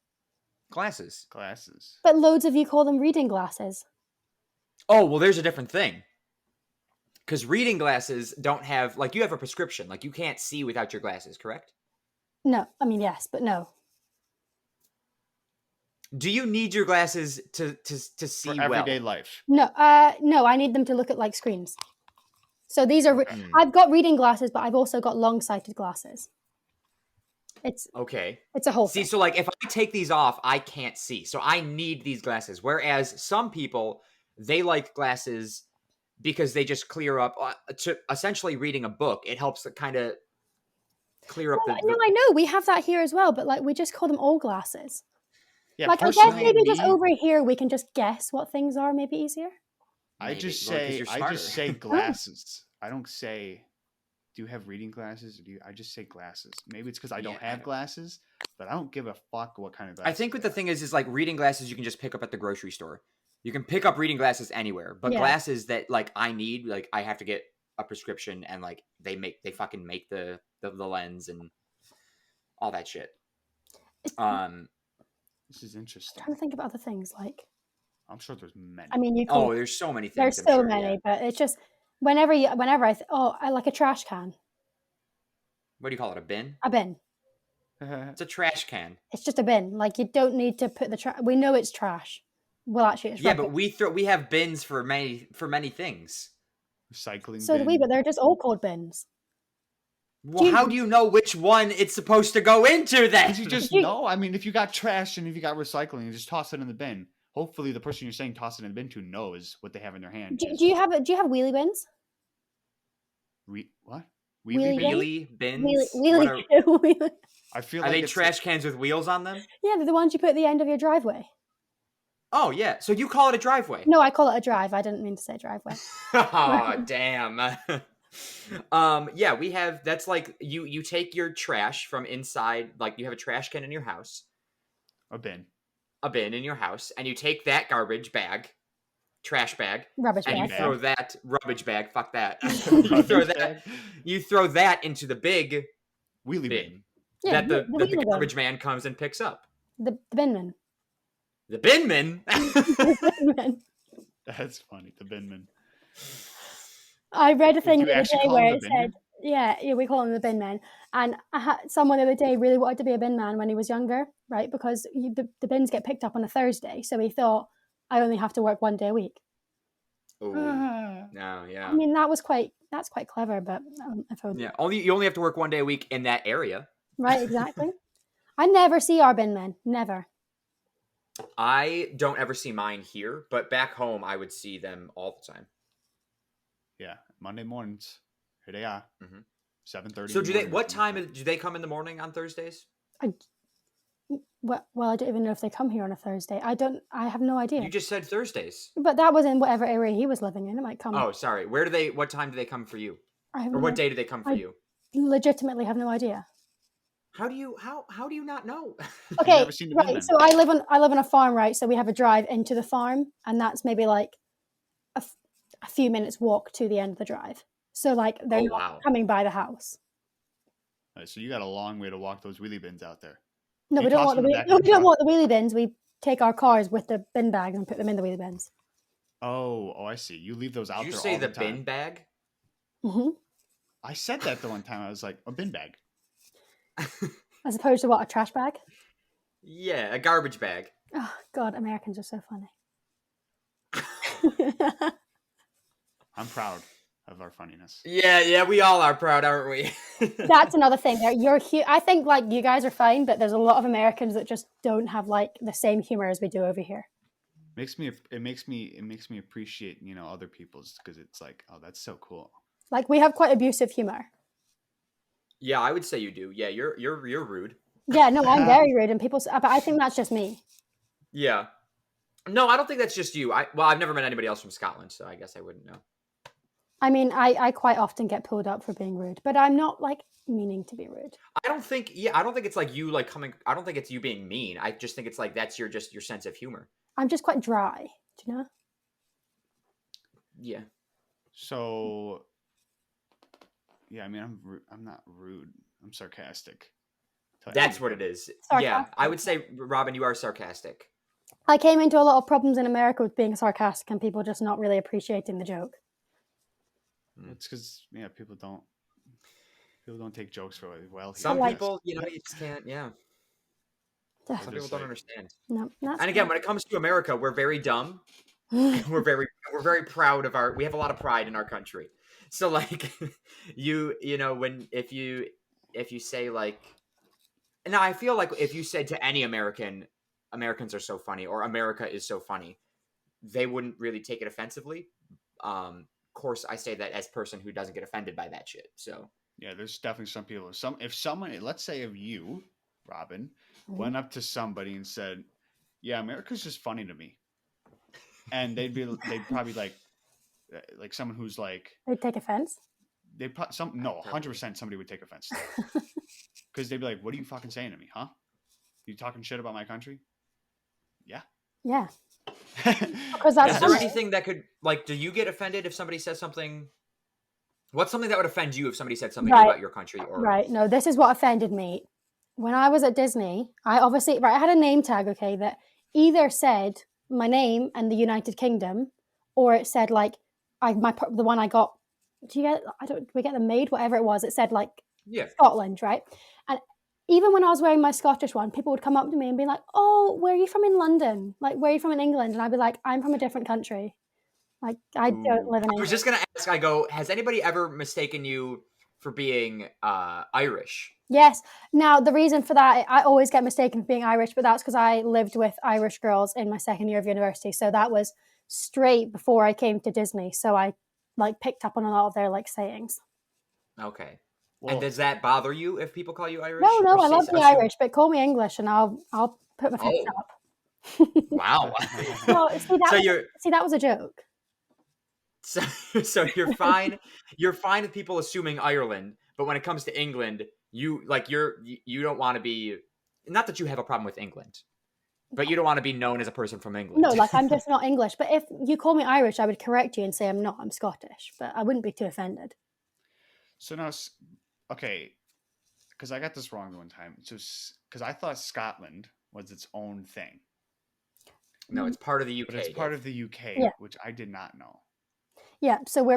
Glasses. Glasses. But loads of you call them reading glasses. Oh, well, there's a different thing. Because reading glasses don't have, like, you have a prescription. Like, you can't see without your glasses, correct? No, I mean, yes, but no. Do you need your glasses to see For everyday life? No, no, I need them to look at like screens. So these are, I've got reading glasses, but I've also got long-sighted glasses. It's okay. It's a whole See, thing. so like if I take these off, I can't see. So I need these glasses. Whereas some people, they like glasses because they just clear up to essentially reading a book. It helps to kind of clear up No, I know we have that here as well, but like we just call them all glasses. Yeah, like I guess maybe just over here we can just guess what things are, maybe easier. I just say glasses. I don't say, do you have reading glasses? I just say glasses. Maybe it's because I don't have glasses, but I don't give a fuck what kind of glasses. I think what the thing is like reading glasses you can just pick up at the grocery store. You can pick up reading glasses anywhere, but glasses that like I need, like I have to get a prescription, and like they fucking make the lens and all that shit. This is interesting. I'm trying to think of other things like. I'm sure there's many. I mean, there's so many things. There's so many, but it's just whenever I like a trash can. What do you call it? A bin? A bin. It's a trash can. It's just a bin. Like you don't need to put the trash. We know it's trash. Well, actually, it's but we have bins for many things. Recycling. So do we, but they're just all called bins. Well, how do you know which one it's supposed to go into then? You just know. I mean, if you got trash and if you got recycling, you just toss it in the bin. Hopefully, the person you're saying toss it in the bin to knows what they have in their hand. Do you have wheelie bins? What? Wheelie bins? Wheelie. I feel are like they trash cans with wheels on them? Yeah, they're the ones you put at the end of your driveway. Oh yeah, so you call it a driveway? No, I call it a drive. I didn't mean to say driveway. Oh damn. Yeah, we have. That's like you take your trash from inside. Like you have a trash can in your house. A bin in your house, and you take that trash bag, and you throw that rubbish bag. Fuck that. You throw that into the big wheelie bin that the garbage man comes and picks up. The binman. The binman. That's funny. The binman. I read a thing the other day where it said, yeah, we call him the bin man. And I had someone the other day really wanted to be a bin man when he was younger, right? Because the bins get picked up on a Thursday. So he thought, I only have to work 1 day a week. Oh, no, yeah. I mean, that's quite clever, but you only have to work 1 day a week in that area. Right, exactly. I never see our bin men. Never. I don't ever see mine here, but back home I would see them all the time. Yeah, Monday mornings. Here they are. 7:30. So what time do they come in the morning on Thursdays? Well, I don't even know if they come here on a Thursday. I have no idea. You just said Thursdays. But that was in whatever area he was living in. It might come. Oh, sorry. What time do they come for you? What day do they come for you? Legitimately have no idea. How do you not know? Okay, right. So I live on a farm, right? So we have a drive into the farm, and that's maybe like a few minutes walk to the end of the drive. So like they're not coming by the house. Right, so you got a long way to walk those wheelie bins out there. No, we don't want the wheelie bins. We take our cars with the bin bags and put them in the wheelie bins. Oh, I see. You leave those out there all the time. Did you say the bin bag? Mm-hmm. I said that the one time. I was like, a bin bag. As opposed to what, a trash bag? Yeah, a garbage bag. Oh, God, Americans are so funny. I'm proud of our funniness. Yeah, we all are proud, aren't we? That's another thing. I think like you guys are fine, but there's a lot of Americans that just don't have like the same humor as we do over here. It makes me appreciate other people's, because it's like, oh, that's so cool. Like we have quite abusive humor. Yeah, I would say you do. Yeah, you're rude. Yeah, no, I'm very rude, and but I think that's just me. Yeah. No, I don't think that's just you. I've never met anybody else from Scotland, so I guess I wouldn't know. I mean, I quite often get pulled up for being rude, but I'm not like meaning to be rude. I don't think it's like you like coming. I don't think it's you being mean. I just think it's like that's your sense of humor. I'm just quite dry. Do you know? Yeah. So, yeah, I mean, I'm not rude. I'm sarcastic. That's what it is. Sarcastic. Yeah, I would say, Robyn, you are sarcastic. I came into a lot of problems in America with being sarcastic and people just not really appreciating the joke. It's because people don't take jokes very well. Some like- people, you just can't. Yeah. Ugh. Some people don't understand. No, that's And again, when it comes to America, we're very dumb. We're very proud of we have a lot of pride in our country. So like if you say like, now I feel like if you said to any Americans are so funny or America is so funny, they wouldn't really take it offensively. Of course, I say that as a person who doesn't get offended by that shit. So yeah, there's definitely some people. If someone, let's say if you, Robyn, went up to somebody and said, "Yeah, America's just funny to me," and they'd probably like someone who's like, they'd take offense. 100% somebody would take offense because they'd be like, "What are you fucking saying to me, huh? You talking shit about my country?" Yeah. Yeah. Because that's is there anything that could do you get offended if somebody says something? What's something that would offend you if somebody said something about your country? Right. No, this is what offended me. When I was at Disney, I had a name tag, okay, that either said my name and the United Kingdom, or it said like the one I got. Do we get them made? Whatever it was, it said like Scotland, right? And even when I was wearing my Scottish one, people would come up to me and be like, "Oh, where are you from in London? Like, where are you from in England?" And I'd be like, "I'm from a different country. Like, I don't live in England." I was just gonna ask. I go, has anybody ever mistaken you for being Irish? Yes. Now, the reason for that, I always get mistaken for being Irish, but that's because I lived with Irish girls in my second year of university. So that was straight before I came to Disney. So I picked up on a lot of their sayings. Okay. Well, and does that bother you if people call you Irish? No, I love the Irish, but call me English and I'll put my face up. Wow. Well, that was a joke. So you're fine. You're fine with people assuming Ireland, but when it comes to England, you don't want to be. Not that you have a problem with England, but you don't want to be known as a person from England. No, I'm just not English. But if you call me Irish, I would correct you and say I'm not. I'm Scottish, but I wouldn't be too offended. So now, okay, because I got this wrong one time. So because I thought Scotland was its own thing. No, it's part of the UK. But it's part of the UK, which I did not know. Yeah, so we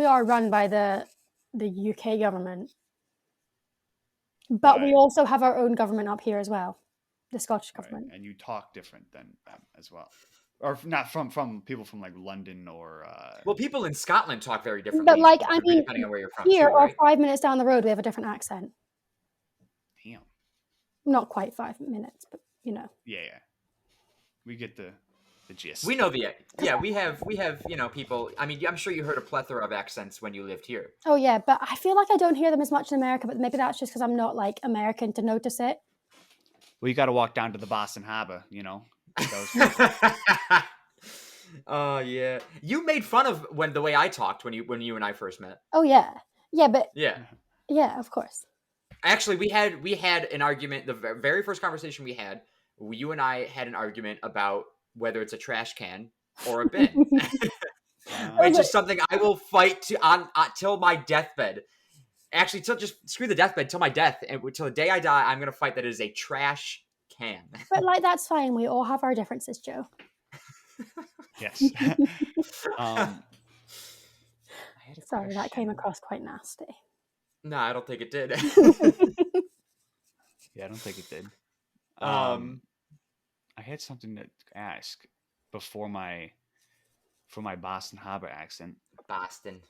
are run by the UK government, but we also have our own government up here as well, the Scottish government. Right. And you talk different than them as well, or not from people from like London or. Well, people in Scotland talk very differently. But depending on where you're from, here too, right? or 5 minutes down the road, we have a different accent. Damn. Not quite 5 minutes, but Yeah. We get the gist. We know we have people. I mean, I'm sure you heard a plethora of accents when you lived here. Oh yeah, but I feel like I don't hear them as much in America, but maybe that's just because I'm not American to notice it. Well, you got to walk down to the Boston Harbor, Yeah. You made fun of the way I talked when you and I first met. Oh yeah, but yeah, of course. Actually, we had an argument. The very first conversation we had, you and I had an argument about whether it's a trash can or a bin. Which is something I will fight till my deathbed. Actually, just screw the deathbed till my death, and till the day I die, I'm gonna fight that it is a trash can. But that's fine. We all have our differences, Joe. Yes. Sorry, that came across quite nasty. No, I don't think it did. Yeah, I don't think it did. I had something to ask for my Boston Harbor accent. Boston.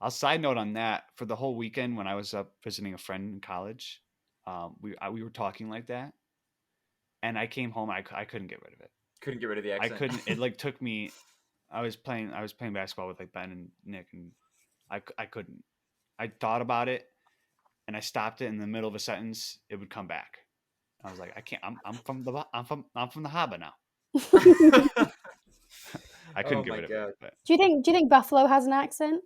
I'll side note on that. For the whole weekend when I was up visiting a friend in college, we were talking like that, and I came home. I couldn't get rid of it. Couldn't get rid of the accent. I couldn't. It took me. I was playing basketball with Ben and Nick, and I couldn't. I thought about it, and I stopped it in the middle of a sentence. It would come back. I was like, I can't. I'm from the harbor now. I couldn't Oh get my rid of it. God. But Do you think Buffalo has an accent?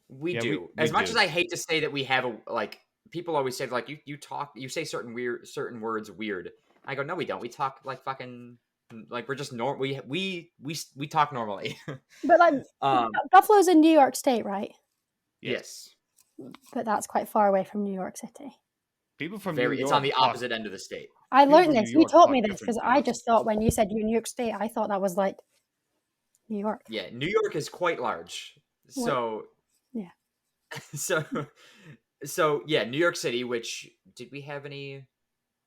We Yeah, do. we As much do. as I hate to say that we have a like people always say like you say certain words weird. I go, no, we don't. We talk like fucking like we're just normal. We talk normally. But like um Buffalo's in New York State, right? yes. But that's quite far away from New York City. People from New Very it's on York the talk. opposite end of the state. I People learned from New this. You York taught talk me this different because I things. just thought when you said New York State, I thought that was like New York. Yeah, New York is quite large. So Yeah. so so yeah, New York City, which did we have any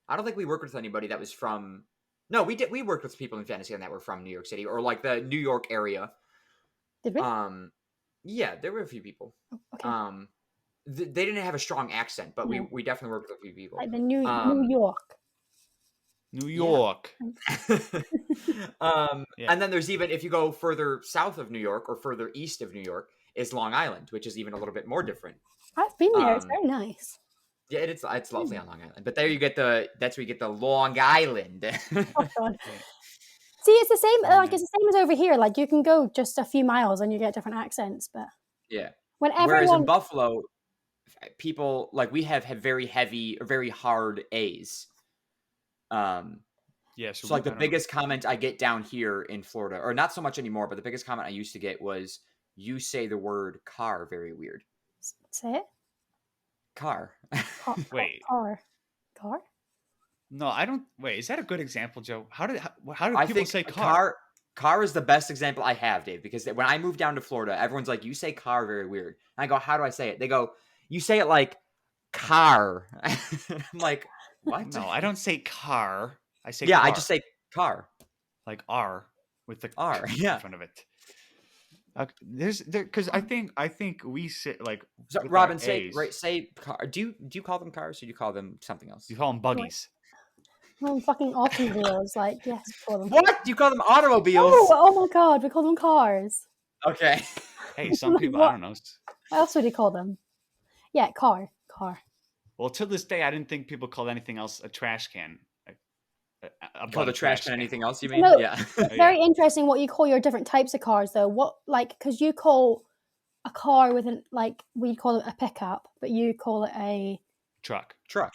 I don't think we worked with anybody that was from no, we did we worked with people in Fantasyland that were from New York City or like the New York area. Did we? Yeah, there were a few people. Okay. They didn't have a strong accent, but No. we definitely worked with a few people. Like the New York. New York. Yeah. And then there's even if you go further south of New York or further east of New York is Long Island, which is even a little bit more different. I've been there. It's very nice. Yeah, it's lovely on Long Island. But there you get that's where you get the Long Island. Oh God. See, it's the same. Like it's the same as over here. Like you can go just a few miles and you get different accents. But Yeah. when Whereas everyone, in Buffalo, people like we have very heavy or very hard A's. Yeah, So like the biggest comment I get down here in Florida, or not so much anymore, but the biggest comment I used to get was you say the word car very weird. say it. Car. Wait. Car. No, I don't. Wait, is that a good example, Joe? How do I people think say car? Car is the best example I have, Dave, because when I moved down to Florida, everyone's like, you say car very weird. And I go, how do I say it? They go, you say it like car. I'm like, what? No, I don't say car. I say yeah, car. I just say car. Like R with the R, in yeah. front of it. Because I think we sit like So, with Robyn, our say A's, say car. Do you call them cars or do you call them something else? you call them buggies. Oh, fucking automobiles. Like yes, we call them. What? You call them automobiles? Oh my God, we call them cars. Okay. Hey, some people I don't know. What else would you call them? Yeah, car. Well, to this day, I didn't think people called anything else a trash can. You call the trash can anything else? You mean? No, Yeah. It's very interesting what you call your different types of cars, though. What because you call a car with an we call it a pickup, but you call it a truck. truck.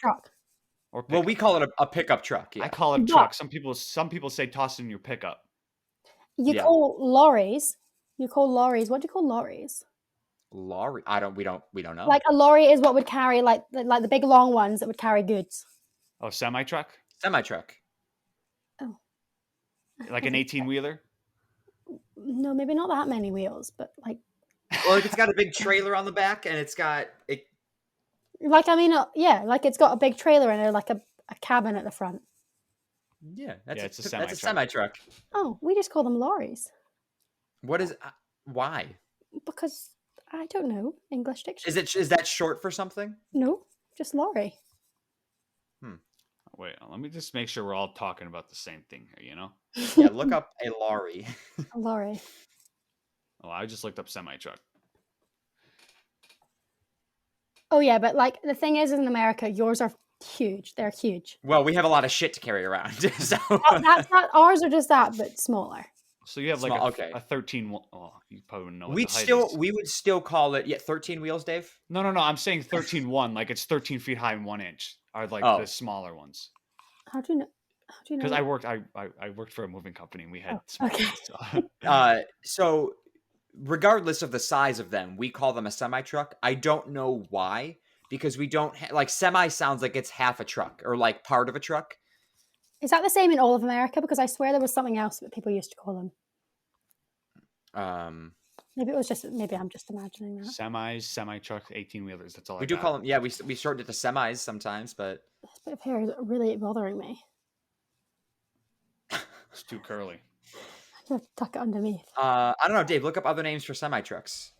Or well, we call it a pickup truck. Yeah. I call it truck. Some people say toss in your pickup. You call lorries. What do you call lorries? Lorry. We don't know. Like a lorry is what would carry like the big long ones that would carry goods. Oh, semi-truck? Semi-truck. Oh. Like an 18-wheeler? No, maybe not that many wheels, but like. Well, if it's got a big trailer on the back and it's got it. Like like it's got a big trailer and like a cabin at the front. Yeah, it's a that's a semi-truck. Oh, we just call them lorries. What is? Why? Because I don't know English dictionary. Is that short for something? No, just lorry. Wait, let me just make sure we're all talking about the same thing here, you know? Yeah, look up a lorry. A lorry. Oh, I just looked up semi-truck. Oh yeah, but like the thing is in America, yours are huge. They're huge. Well, we have a lot of shit to carry around. So that's not ours are just that, but smaller. So you have like a 13. Oh, you probably wouldn't know. We would still call it 13 wheels, Dave. No. I'm saying 13.1, like it's 13 feet high and 1 inch are like the smaller ones. How do you know? Because I worked for a moving company and we had small okay. ones, so regardless of the size of them, we call them a semi-truck. I don't know why, because we don't like semi sounds like it's half a truck or like part of a truck. Is that the same in all of America? Because I swear there was something else that people used to call them. Maybe I'm just imagining that. Semis, semi-trucks, 18-wheelers. That's all we do call them. Yeah, we shortened it to semis sometimes, but this bit of hair is really bothering me. It's too curly. I have to tuck it underneath. I don't know, Dave. Look up other names for semi-trucks.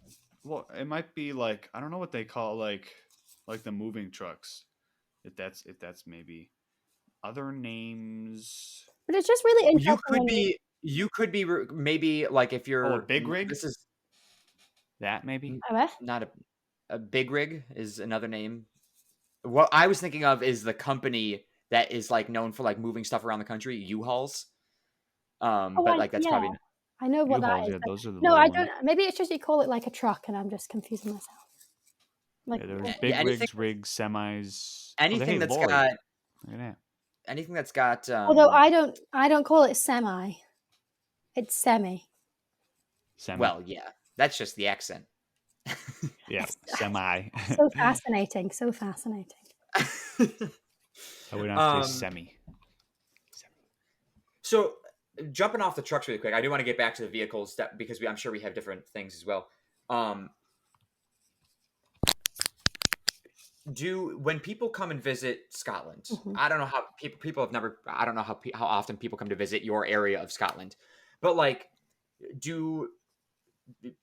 Well, it might be like I don't know what they call like the moving trucks. If that's maybe other names. But it's just really interesting. You could be maybe like if you're a big rig. This is that maybe not a big rig is another name. What I was thinking of is the company that is like known for like moving stuff around the country, U-Hauls. But like that's probably. I know what that U-Hauls, is. yeah, But those are the no, little I ones. don't. Maybe it's just you call it like a truck, and I'm just confusing myself. Like, Yeah, there's Yeah, big anything rigs, semis. Oh, anything hey, that's Lori. got Look at that. anything that's got although I don't call it semi. It's semi. Semi. well, yeah, that's just the accent. Yeah, It's semi. so fascinating. So fascinating. I would not say semi. So jumping off the trucks really quick, I do want to get back to the vehicles because I'm sure we have different things as well. When people come and visit Scotland, Mhm. I don't know how people have never. I don't know how often people come to visit your area of Scotland, but like, do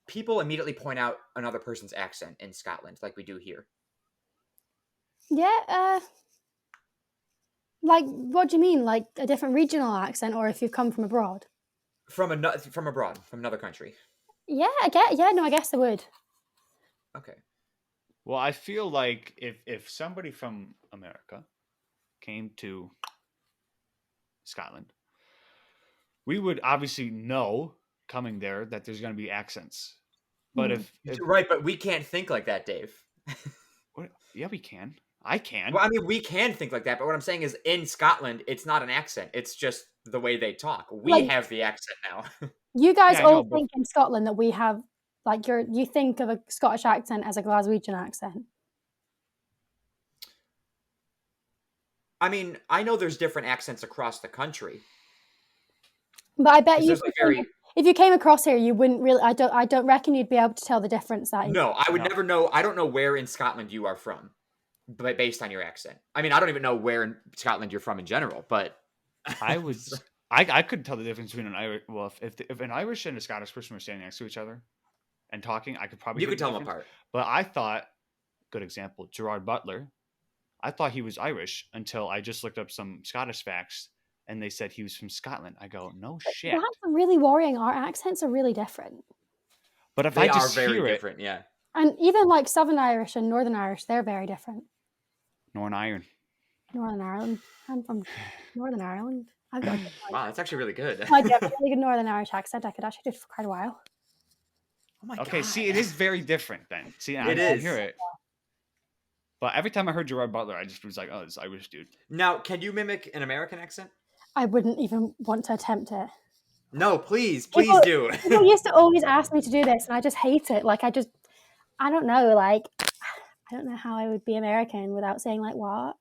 people immediately point out another person's accent in Scotland like we do here? Yeah. Like, what do you mean? Like a different regional accent, or if you've come from abroad? From abroad, from another country. Yeah, I get. Yeah, no, I guess they would. Okay. Well, I feel like if somebody from America came to Scotland, we would obviously know coming there that there's going to be accents. But Mhm. if Right, but we can't think like that, Dave. yeah, we can. I can. Well, I mean, we can think like that, but what I'm saying is in Scotland, it's not an accent. It's just the way they talk. We Like have the accent now. you guys Yeah, I know, all but think in Scotland that we have like you think of a Scottish accent as a Glaswegian accent. I mean, I know there's different accents across the country But I bet because you there's like very. if you came across here, you wouldn't really. I don't reckon you'd be able to tell the difference that. No, I would no. never know. I don't know where in Scotland you are from, but based on your accent. I mean, I don't even know where in Scotland you're from in general, but I was I could tell the difference between an Irish. Well, if an Irish and a Scottish person were standing next to each other and talking, I could probably you hear could the tell them difference. apart. But I thought, good example, Gerard Butler. I thought he was Irish until I just looked up some Scottish facts and they said he was from Scotland. I go, no shit. That's really worrying. Our accents are really different. But if They I are just very hear it, different, yeah. And even like Southern Irish and Northern Irish, they're very different. Northern Iron. Northern Ireland. I'm from Northern Ireland. I've got Wow, that's actually really good. I do have a really good Northern Irish accent. I could actually do it for quite a while. Oh my Okay, god. see, it is very different then. See, I It can is. hear it. But every time I heard Gerard Butler, I just was like, oh, this Irish dude. Now, can you mimic an American accent? I wouldn't even want to attempt it. No, please People, do. people used to always ask me to do this, and I just hate it. Like, I don't know. Like, I don't know how I would be American without saying like what.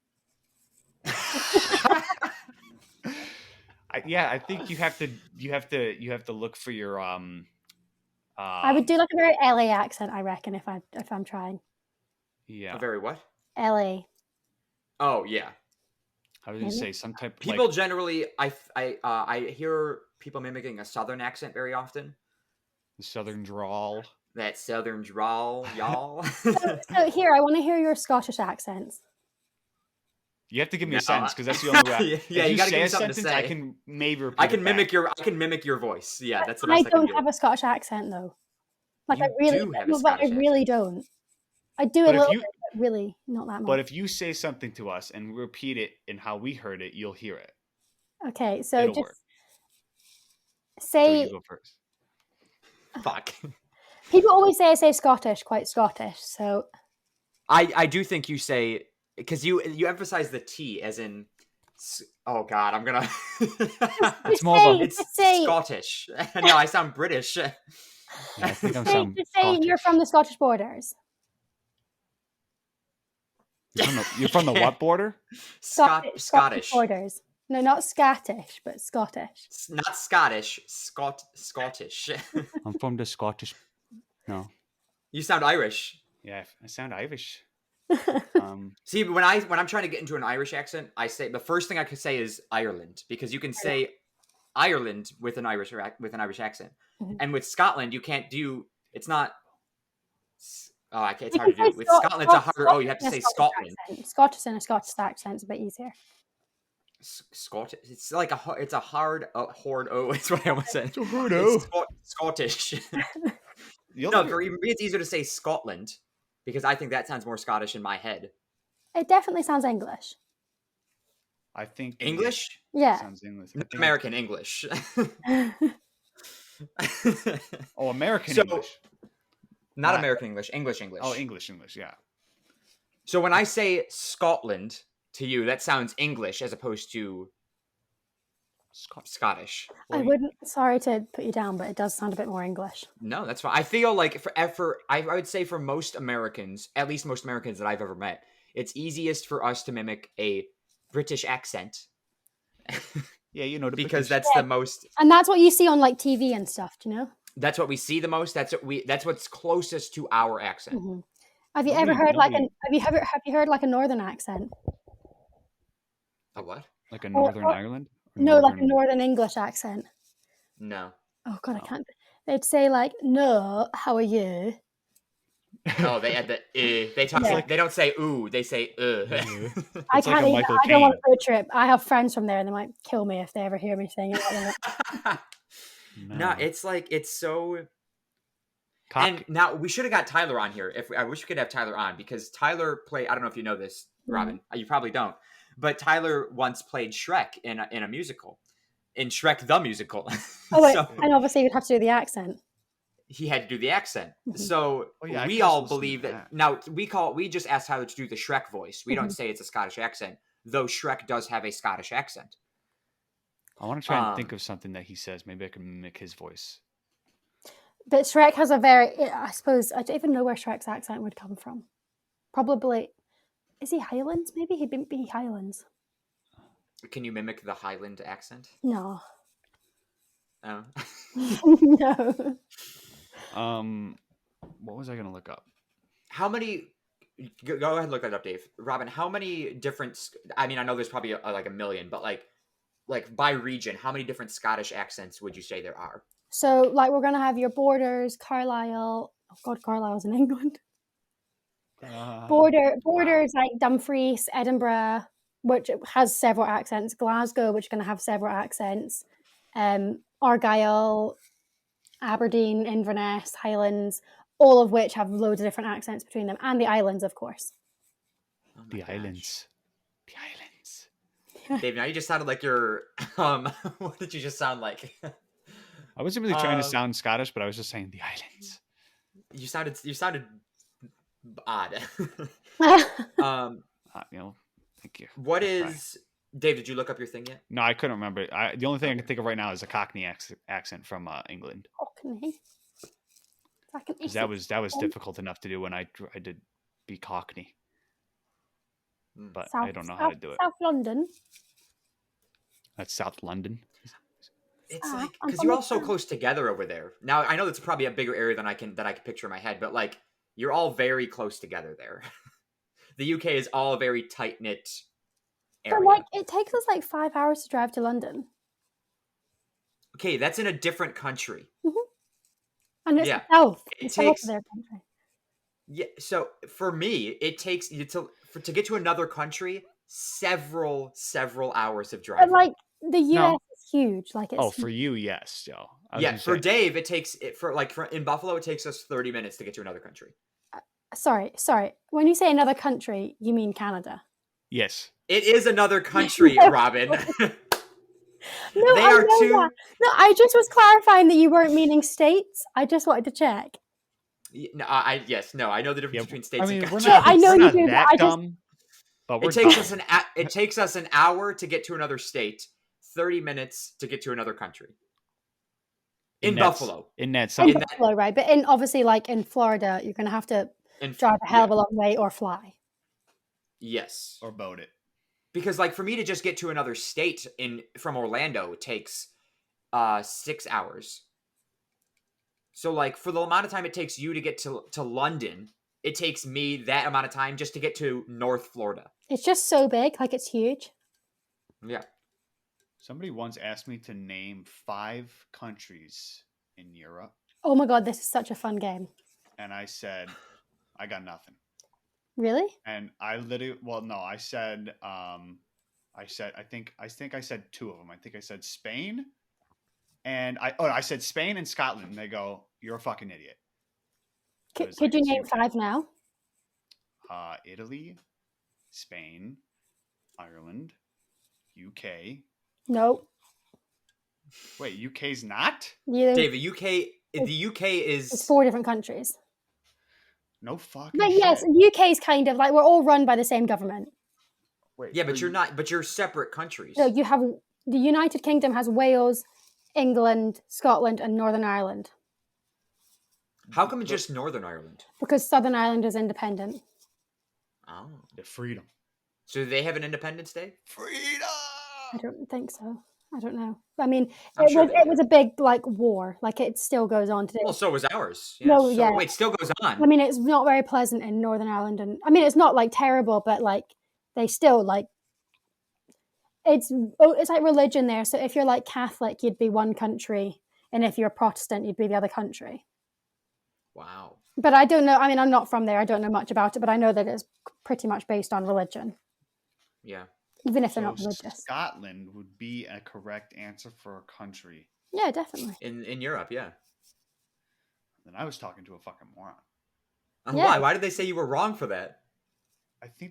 I think you have to look for your I would do like a very LA accent, I reckon, if I'm trying. yeah. A very what? LA. Oh yeah. I was gonna say some type of People like, generally, I hear people mimicking a Southern accent very often. Southern drawl. That Southern drawl, y'all. So here, I want to hear your Scottish accents. You have to give me a No, sentence because that's the only way. yeah, if you gotta say give me a something to sentence, I say. can maybe repeat I can it back. mimic your voice. Yeah, that's the I best I can don't do. have a Scottish accent though. Like You I really, do have a no, but I Scottish really accent. don't. I do a But if little you bit, but really not that much. but if you say something to us and repeat it in how we heard it, you'll hear it. Okay, so It'll just work. So say. you go first. Fuck. People always say I say Scottish, quite Scottish. So I do think you say because you emphasize the T as in. Oh God, I'm gonna. It's more of a. It's just say, Scottish. No, I sound British. Yeah, I think I'm just some say you're Scottish. from the Scottish borders. You're from the what border? Scottish. Borders. No, not Scottish, but Scottish. Not Scottish. Scottish. I'm from the Scottish. No. You sound Irish. Yeah, I sound Irish. See, when I'm trying to get into an Irish accent, I say the first thing I could say is Ireland because you can say Ireland with an Irish accent, Mhm. and with Scotland you can't do. It's not. Oh, it's hard to can do. say With Scotland, it's a harder. Oh, you have to in a say Scottish Scotland. accent. Scottish and a Scottish accent is a bit easier. Scottish. It's like it's a hard horde. Oh, it's what I almost said. It's a hard It's Scottish. You'll No, hear- for me, it's easier to say Scotland because I think that sounds more Scottish in my head. It definitely sounds English. I think English? Yeah. sounds English. American English. Oh, American So, English. not Not- American English, English English. Oh, English, yeah. So when I say Scotland to you, that sounds English as opposed to Scottish. I wouldn't. Sorry to put you down, but it does sound a bit more English. No, that's fine. I feel like I would say for most Americans, at least most Americans that I've ever met, it's easiest for us to mimic a British accent. Yeah, you know, the because British. that's the most. And that's what you see on like TV and stuff. Do you know? That's what we see the most. That's what's closest to our accent. Mm-hmm. Have you ever heard like have you heard like a northern accent? A what? Like a Northern Ireland? No, like a Northern English accent. No. Oh God, I can't. They'd say like, "No, how are you?" Oh, they add the they talk. Yeah. They don't say ooh. They say I can't. like I don't want to butcher it. I have friends from there, and they might kill me if they ever hear me saying it. No, it's like it's so. Cock. And now we should have got Tyler on here. I wish we could have Tyler on because Tyler played. I don't know if you know this, Robyn. You probably don't. But Tyler once played Shrek in a musical, in Shrek the Musical. Oh wait, and obviously you'd have to do the accent. He had to do the accent. Mm-hmm. So we all believe that. Now we just asked Tyler to do the Shrek voice. We don't say it's a Scottish accent, though Shrek does have a Scottish accent. I want to try and think of something that he says. Maybe I can mimic his voice. But Shrek has a very, I suppose, I don't even know where Shrek's accent would come from. Probably, is he Highlands? Maybe he'd be Highlands. Can you mimic the Highland accent? No. Oh. No. What was I going to look up? How many... Go ahead and look that up, Dave. Robyn, how many different... I mean, I know there's probably like a million, but like by region, how many different Scottish accents would you say there are? So, like, we're going to have your Borders, Carlisle. Oh, God, Carlisle's in England. Borders like Dumfries, Edinburgh, which has several accents. Glasgow, which is going to have several accents. Argyll, Aberdeen, Inverness, Highlands, all of which have loads of different accents between them. And the islands, of course. Oh the gosh. islands. Dave, now you just sounded like you're... what did you just sound like? I wasn't really trying to sound Scottish, but I was just saying the islands. You sounded odd. Thank you. What is Dave? Did you look up your thing yet? No, I couldn't remember. The only thing I can think of right now is a Cockney accent from England. Cockney. That was difficult enough to do when I tried to be Cockney, but I don't know how to do it. South London. That's South London. It's like because you're all so close together over there. Now I know that's probably a bigger area than I can picture in my head, but like you're all very close together there. The UK is all a very tight knit area. But like it takes us like 5 hours to drive to London. Okay, that's in a different country. Mm-hmm. And it's south. It takes takes their country. Yeah, so for me, it takes you to get to another country several hours of driving. But like the US is huge. Like it's for you, yes, Joe. Yeah, for Dave, it takes in Buffalo, it takes us 30 minutes to get to another country. Sorry. When you say another country, you mean Canada? Yes. It is another country, Robyn. No, they are two. That. No, I just was clarifying that you weren't meaning states. I just wanted to check. No, I know the difference between states and countries. I know you do. That dumb, but it takes us an hour to get to another state, 30 minutes to get to another country. In Buffalo. In Buffalo, right? But obviously, like in Florida, you're going to have to drive a hell of a long way or fly. Yes. Or boat it. Because like for me to just get to another state from Orlando takes 6 hours. So like for the amount of time it takes you to get to London, it takes me that amount of time just to get to North Florida. It's just so big, like it's huge. Yeah. Somebody once asked me to name 5 countries in Europe. Oh my God, this is such a fun game. And I said, I got nothing. Really? And I literally, I said, I think I said 2 of them. I think I said Spain, and I said Spain and Scotland. And they go, "You're a fucking idiot." Could you name 5 now? Italy, Spain, Ireland, UK. Nope. Wait, UK's not? Yeah, Dave, the UK it's is 4 different countries. No fucking But shit. yes, UK is kind of like we're all run by the same government. Wait, yeah, but you're not. But you're separate countries. No, you have the United Kingdom has Wales, England, Scotland, and Northern Ireland How come just Northern Ireland? because Southern Ireland is independent. Oh, the freedom. so they have an Independence Day? Freedom. I don't think so. I don't know. I mean, I'm sure they it do. was a big like war. Like it still goes on today. Well, so was ours. Yeah. No, So, yeah. wait, still goes on. I mean, it's not very pleasant in Northern Ireland, and I mean, it's not like terrible, but like they still like it's like religion there. So if you're like Catholic, you'd be one country, and if you're Protestant, you'd be the other country. Wow. But I don't know. I mean, I'm not from there. I don't know much about it, but I know that it's pretty much based on religion, Yeah. even if they're So not religious. Scotland would be a correct answer for a country. Yeah, definitely. In Europe, yeah. Then I was talking to a fucking moron. Yeah. Why? Why did they say you were wrong for that?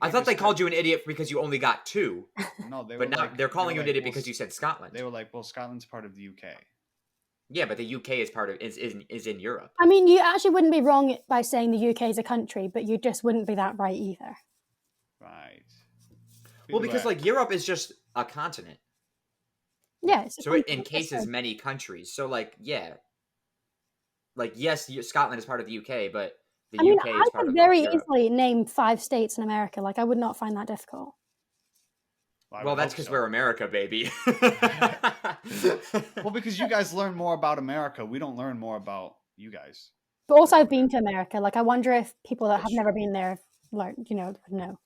I thought they called you an idiot because you only got 2. No, they But were now like, they're calling you they an were idiot like, because you said Scotland. They were like, well, Scotland's part of the UK. Yeah, but the UK is part of is in Europe. I mean, you actually wouldn't be wrong by saying the UK is a country, but you just wouldn't be that right either. Right. Well, because like Europe is just a continent, Yeah. It's a so it continent, encases so- many countries. So like, yeah, like yes, Scotland is part of the UK, but the I mean, UK I is part could of very Europe. easily name 5 states in America. Like, I would not find that difficult. Well, that's because we're America, baby. Well, because you guys learn more about America, we don't learn more about you guys. But also, I've been to America. Like, I wonder if people that That's have never been there have learned, would know.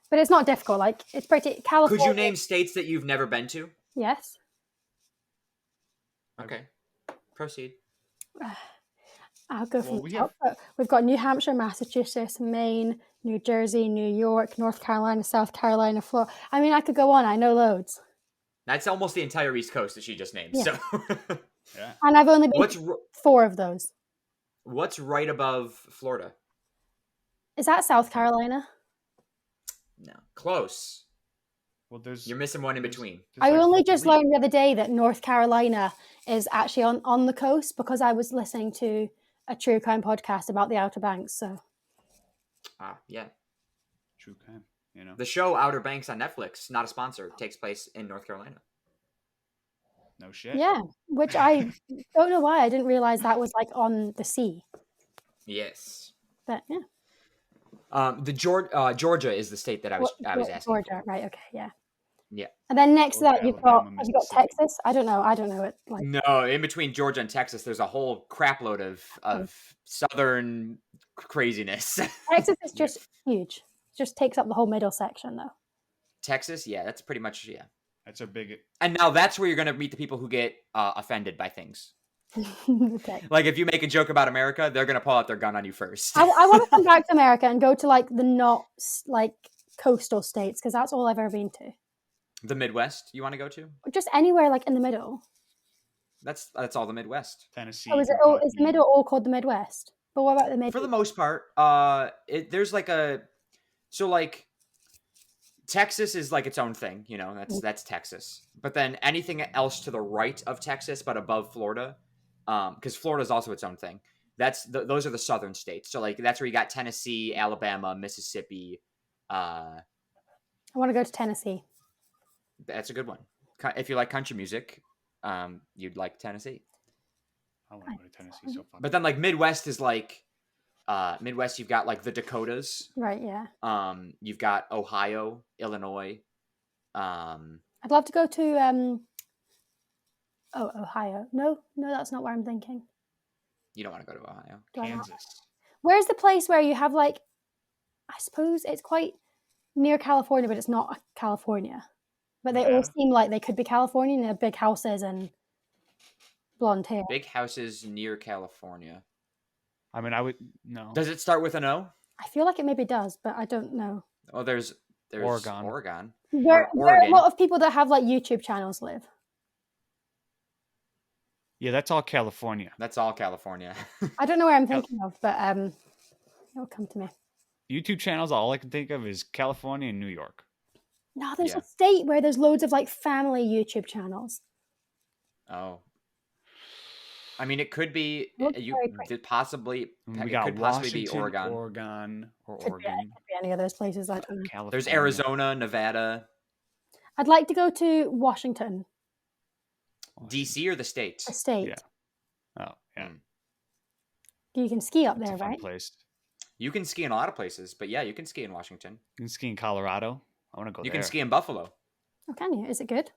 But it's not difficult. Like, it's pretty. California. Could you name states that you've never been to? Yes. Okay, proceed. I'll go from Well, the top. We've got New Hampshire, Massachusetts, Maine, New Jersey, New York, North Carolina, South Carolina, Florida. I mean, I could go on. I know loads. That's almost the entire East Coast that she just named. Yeah. So, Yeah. And I've only been to 4 of those. What's right above Florida? Is that South Carolina? No, close. Well, You're missing one in between. I only just learned the other day that North Carolina is actually on the coast because I was listening to a true crime podcast about the Outer Banks. So, Yeah. True crime, The show Outer Banks on Netflix, not a sponsor, takes place in North Carolina. No shit. yeah, which I don't know why I didn't realize that was like on the sea. Yes. But yeah. Georgia is the state that I was asking. Georgia, right? Okay, yeah. Yeah. And then next to that, Georgia, you've got Alabama, have you got Mississippi. Texas? I don't know it. Like No, in between Georgia and Texas, there's a whole crapload of southern craziness. Texas is just huge. It just takes up the whole middle section, though. Texas, yeah, that's pretty much That's a big. And now that's where you're gonna meet the people who get offended by things. Okay. Like if you make a joke about America, they're gonna pull out their gun on you first. I want to come back to America and go to like the not like coastal states because that's all I've ever been to. The Midwest, you want to go to? Just anywhere like in the middle. That's all the Midwest. Tennessee. Oh, is the middle all called the Midwest? But what about the middle? For the most part, there's like Texas is like its own thing, that's Texas. But then anything else to the right of Texas, but above Florida, because Florida is also its own thing. Those are the southern states. So like that's where you got Tennessee, Alabama, Mississippi. I want to go to Tennessee. That's a good one. If you like country music, you'd like Tennessee. I want to go to Tennessee so far. But then like Midwest is like Midwest, you've got like the Dakotas. Right, yeah. You've got Ohio, Illinois. I'd love to go to Ohio. No, that's not where I'm thinking. You don't want to go to Ohio. Kansas. Where's the place where you have like I suppose it's quite near California, but it's not California. But they all seem like they could be California and they're big houses and blonde hair. Big houses near California. I mean, I would no. Does it start with an O? I feel like it maybe does, but I don't know. Oh, there's Oregon. Where a lot of people that have like YouTube channels live. Yeah, that's all California. That's all California. I don't know where I'm thinking of, but it'll come to me. YouTube channels, all I can think of is California and New York. No, there's a state where there's loads of like family YouTube channels. Oh, I mean, it could be Looks you. very pretty. Possibly, We it got could possibly be Washington, Oregon. Oregon, or Could Oregon, be any of those places. I don't know. California. There's Arizona, Nevada, I'd like to go to Washington, DC, or the state. a state. Yeah. Oh, yeah. Mm. You can ski up It's there, a fun right? place. You can ski in a lot of places, but yeah, you can ski in Washington. You can ski in Colorado. I want to go You there. can ski in Buffalo. Oh, can you? Is it good?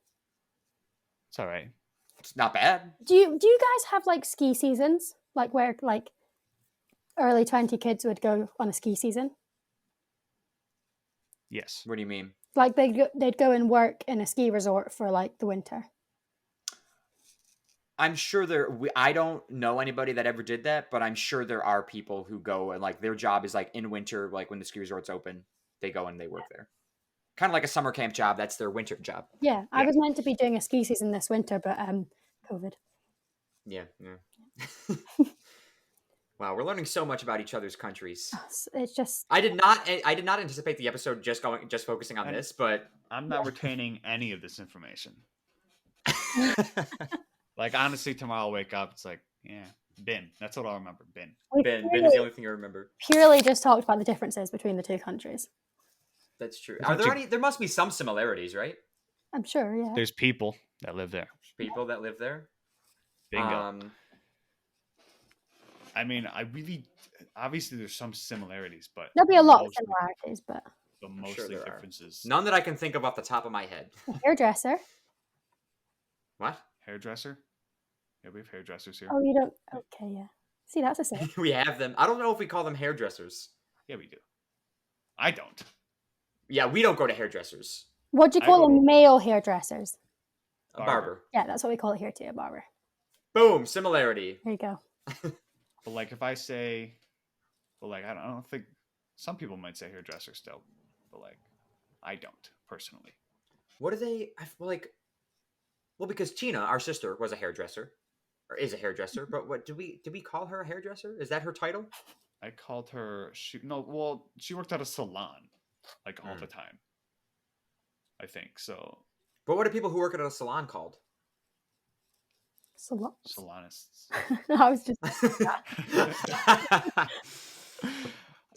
It's all right. It's not bad. Do you guys have like ski seasons? Like where like early 20 kids would go on a ski season? Yes. What do you mean? Like they'd go and work in a ski resort for like the winter. I'm sure I don't know anybody that ever did that, but I'm sure there are people who go and like their job is like in winter, like when the ski resort's open, they go and they work there. Kind of like a summer camp job. That's their winter job. Yeah, I was meant to be doing a ski season this winter, but COVID. Yeah. Wow, we're learning so much about each other's countries. It's just I did not anticipate the episode just focusing on this, but I'm not retaining any of this information. Like honestly, tomorrow I'll wake up. It's like, yeah, bin. That's what I'll remember. Bin. Ben is the only thing I remember. Purely just talked about the differences between the two countries. That's true. Are there any? There must be some similarities, right? I'm sure, yeah. There's people that live there. People that live there. Bingo. I mean, obviously there's some similarities, but There'll be a lot of similarities, but mostly differences. None that I can think of off the top of my head. a hairdresser. What? Hairdresser? Yeah, we have hairdressers here. Oh, you don't? Okay, yeah. See, that's a thing. We have them. I don't know if we call them hairdressers. Yeah, we do. I don't. Yeah, we don't go to hairdressers. What do you call them? Male hairdressers. A barber. Yeah, that's what we call it here too, a barber. Boom, similarity. There you go. But like if I say, well, like I don't think some people might say hairdresser still, but like I don't personally. What do they like? Well, because Tina, our sister, was a hairdresser, or is a hairdresser. But what did we call her a hairdresser? Is that her title? I called her. She worked at a salon, like all the time. I think so. But what are people who work at a salon called? Salonists. I was just.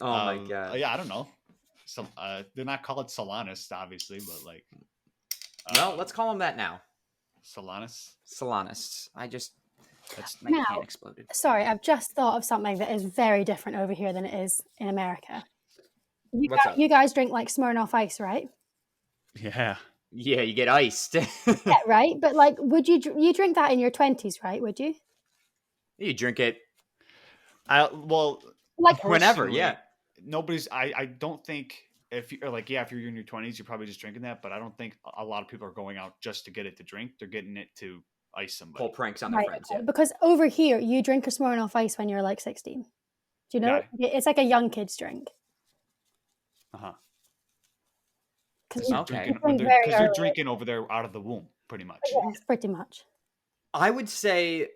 Oh my god. Yeah, I don't know. So they're not called salonists, obviously, but like. Well, let's call them that now. Salonists. Salonists. My Now, can exploded. Sorry, I've just thought of something that is very different over here than it is in America. You guys drink like Smirnoff Ice, right? Yeah. Yeah, you get iced. Yeah, right. But like, would you drink that in your 20s, right? Would you? You drink it. Like whenever, yeah. Nobody's. I don't think if you're like, yeah, if you're in your 20s, you're probably just drinking that. But I don't think a lot of people are going out just to get it to drink. They're getting it to ice somebody. Pull pranks on their friends. Yeah. Because over here, you drink a Smirnoff Ice when you're like 16. Do you know? Yeah. It's like a young kid's drink. Because Okay. they're drinking over there out of the womb, pretty much. Yes, pretty much. I would say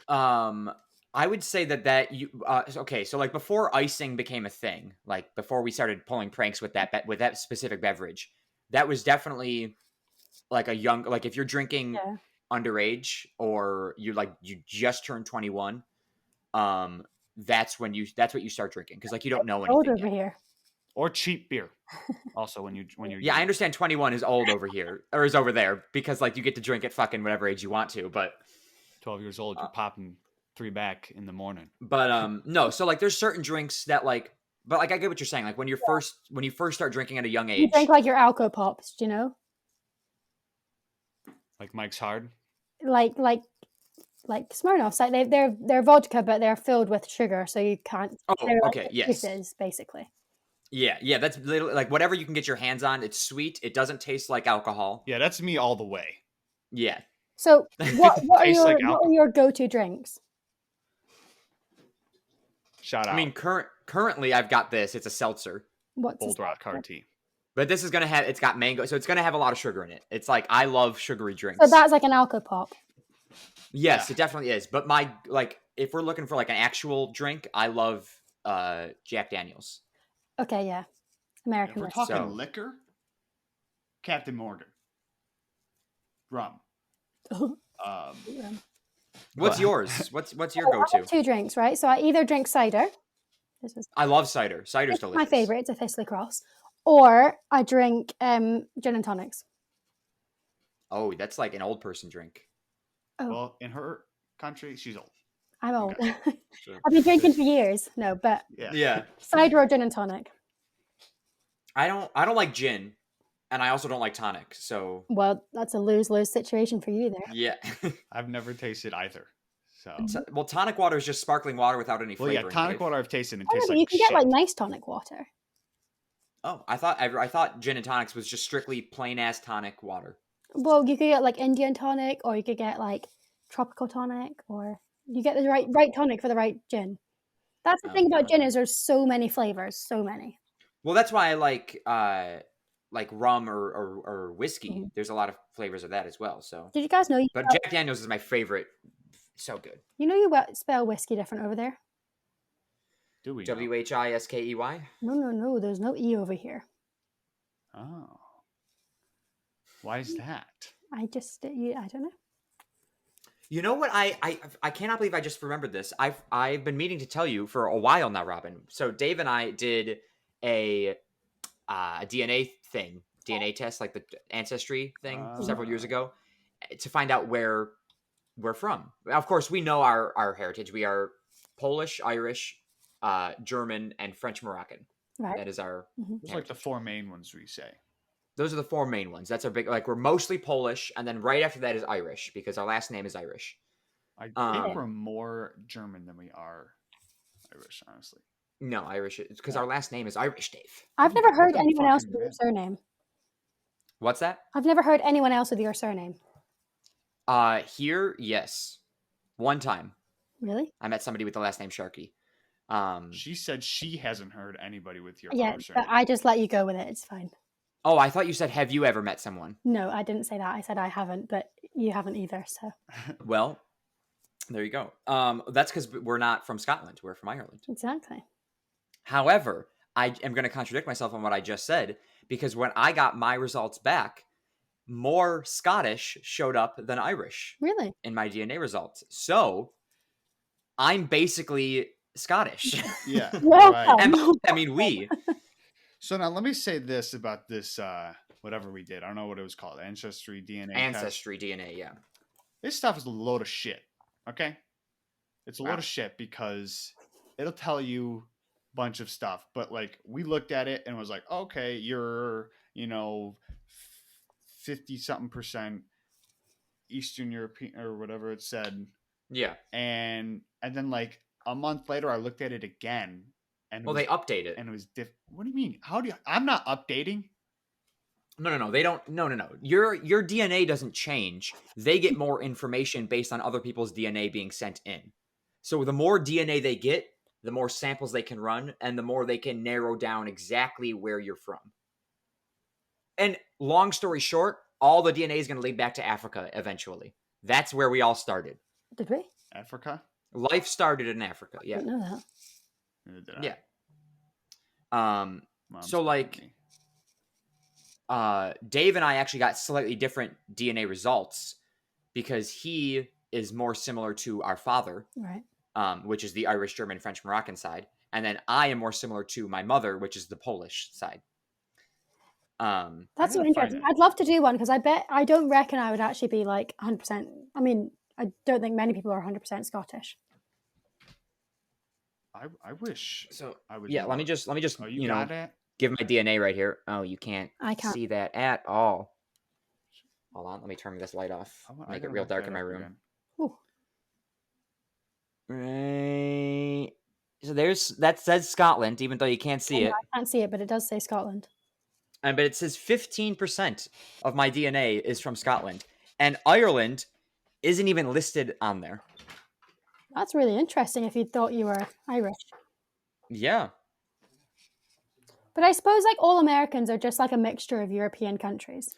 that you okay, so like before icing became a thing, like before we started pulling pranks with that specific beverage, that was definitely like a young, like if you're drinking underage or you just turned 21, that's what you start drinking, because like you don't know anything Old over yet. here. Or cheap beer. Also, when you're Yeah, young. I understand 21 is old over here, or is over there, because like you get to drink at fucking whatever age you want to, but 12 years old, you're popping 3 back in the morning. But no, so like there's certain drinks that like, but like I get what you're saying. Like when you first start drinking at a young age, You drink like your Alco Pops, do you know? Like Mike's Hard. Like Smirnoffs, like they're vodka, but they're filled with sugar, so you can't. Oh, like okay, yes. Juices, basically. Yeah, that's literally like whatever you can get your hands on. It's sweet. It doesn't taste like alcohol. Yeah, that's me all the way. Yeah. So what are your go-to drinks? Shout out. I mean, currently I've got this. It's a seltzer. What's Old Rock Hard Tea. But this is gonna have. It's got mango, so it's gonna have a lot of sugar in it. It's like I love sugary drinks. So that's like an Alco Pop. Yes, it definitely is. But if we're looking for like an actual drink, I love Jack Daniels. Okay, yeah. American. If we're talking liquor, Captain Morgan. Rum. What's but- yours? What's your I have go-to? 2 drinks, right? So I either drink cider. This is I love cider. Cider's delicious. my favorite. It's a Thistley Cross. Or I drink gin and tonics. Oh, that's like an old person drink. Oh, Well, in her country, she's old. I'm old. Okay. I've been drinking for years. No, but Yeah. cider or gin and tonic. I don't like gin, and I also don't like tonic. So Well, that's a lose-lose situation for you there. yeah. I've never tasted either. So Well, tonic water is just sparkling water without any well, flavoring. yeah, tonic Dave. water I've tasted and it Oh, tastes no, like you can shit. get like nice tonic water. Oh, I thought gin and tonics was just strictly plain ass tonic water. Well, you could get like Indian tonic, or you could get like tropical tonic, or you get the right tonic for the right gin. That's the Oh, thing about okay. gin is there's so many flavors, so many. Well, that's why I like rum or whiskey. Mhm. There's a lot of flavors of that as well. So, Did you guys know but Jack Daniels is my favorite. So good. you spell whiskey different over there? Do we? know? Whiskey. No, there's no E over here. Oh. Why is that? I don't know. You know what? I cannot believe I just remembered this. I've been meaning to tell you for a while now, Robyn. So Dave and I did a DNA test, like the ancestry thing, several years ago, to find out where we're from. Of course, we know our heritage. We are Polish, Irish, German, and French Moroccan. Right. That is our. It's like the 4 main ones we say. Those are the 4 main ones. That's our big. Like, we're mostly Polish, and then right after that is Irish, because our last name is Irish. I think we're more German than we are Irish, honestly. No, Irish. It's because our last name is Irish, Dave. I've never heard the anyone else fucking with your man. surname. What's that? I've never heard anyone else with your surname. Here, yes. One time, Really? I met somebody with the last name Sharkey. She said she hasn't heard anybody with your Yeah, surname. but I just let you go with it. It's fine. Oh, I thought you said, have you ever met someone? No, I didn't say that. I said I haven't, but you haven't either. So Well, there you go. That's because we're not from Scotland. We're from Ireland. exactly. However, I am going to contradict myself on what I just said, because when I got my results back, more Scottish showed up than Irish Really? in my DNA results. So I'm basically Scottish. Yeah. Welcome. Right. And by that, I mean we. So now let me say this about this whatever we did. I don't know what it was called. Ancestry DNA test. Ancestry DNA, yeah. This stuff is a load of shit. Okay? It's a Wow. load of shit because it'll tell you a bunch of stuff. But like we looked at it and was like, okay, you're, 50-something% Eastern European or whatever it said. Yeah. And then like a month later I looked at it again and Well, they update it. and it was what do you mean? I'm not updating. No. They don't. No. Your DNA doesn't change. They get more information based on other people's DNA being sent in. So the more DNA they get, the more samples they can run, and the more they can narrow down exactly where you're from. And long story short, all the DNA is going to lead back to Africa eventually. That's where we all started. Did we? Africa? Life started in Africa. Yeah. Didn't know that. Neither did I. Yeah. Mom's So, like, calling me. Dave and I actually got slightly different DNA results because he is more similar to our father, Right. which is the Irish, German, French, Moroccan side. And then I am more similar to my mother, which is the Polish side. That's so gotta find interesting. it. I'd love to do one because I don't reckon I would actually be like 100%. I mean, I don't think many people are 100% Scottish. I wish So I was. yeah, more. let me just Oh, you got it? give my DNA right here. Oh, you can't I can't. see that at all. Hold on, let me turn this light off. I Make it gotta real look dark that in my up room. again. Ooh. Right. So that says Scotland, even though you can't see it. I can't see it, but it does say Scotland. But it says 15% of my DNA is from Scotland, and Ireland isn't even listed on there. That's really interesting if you thought you were Irish. Yeah. But I suppose like all Americans are just like a mixture of European countries.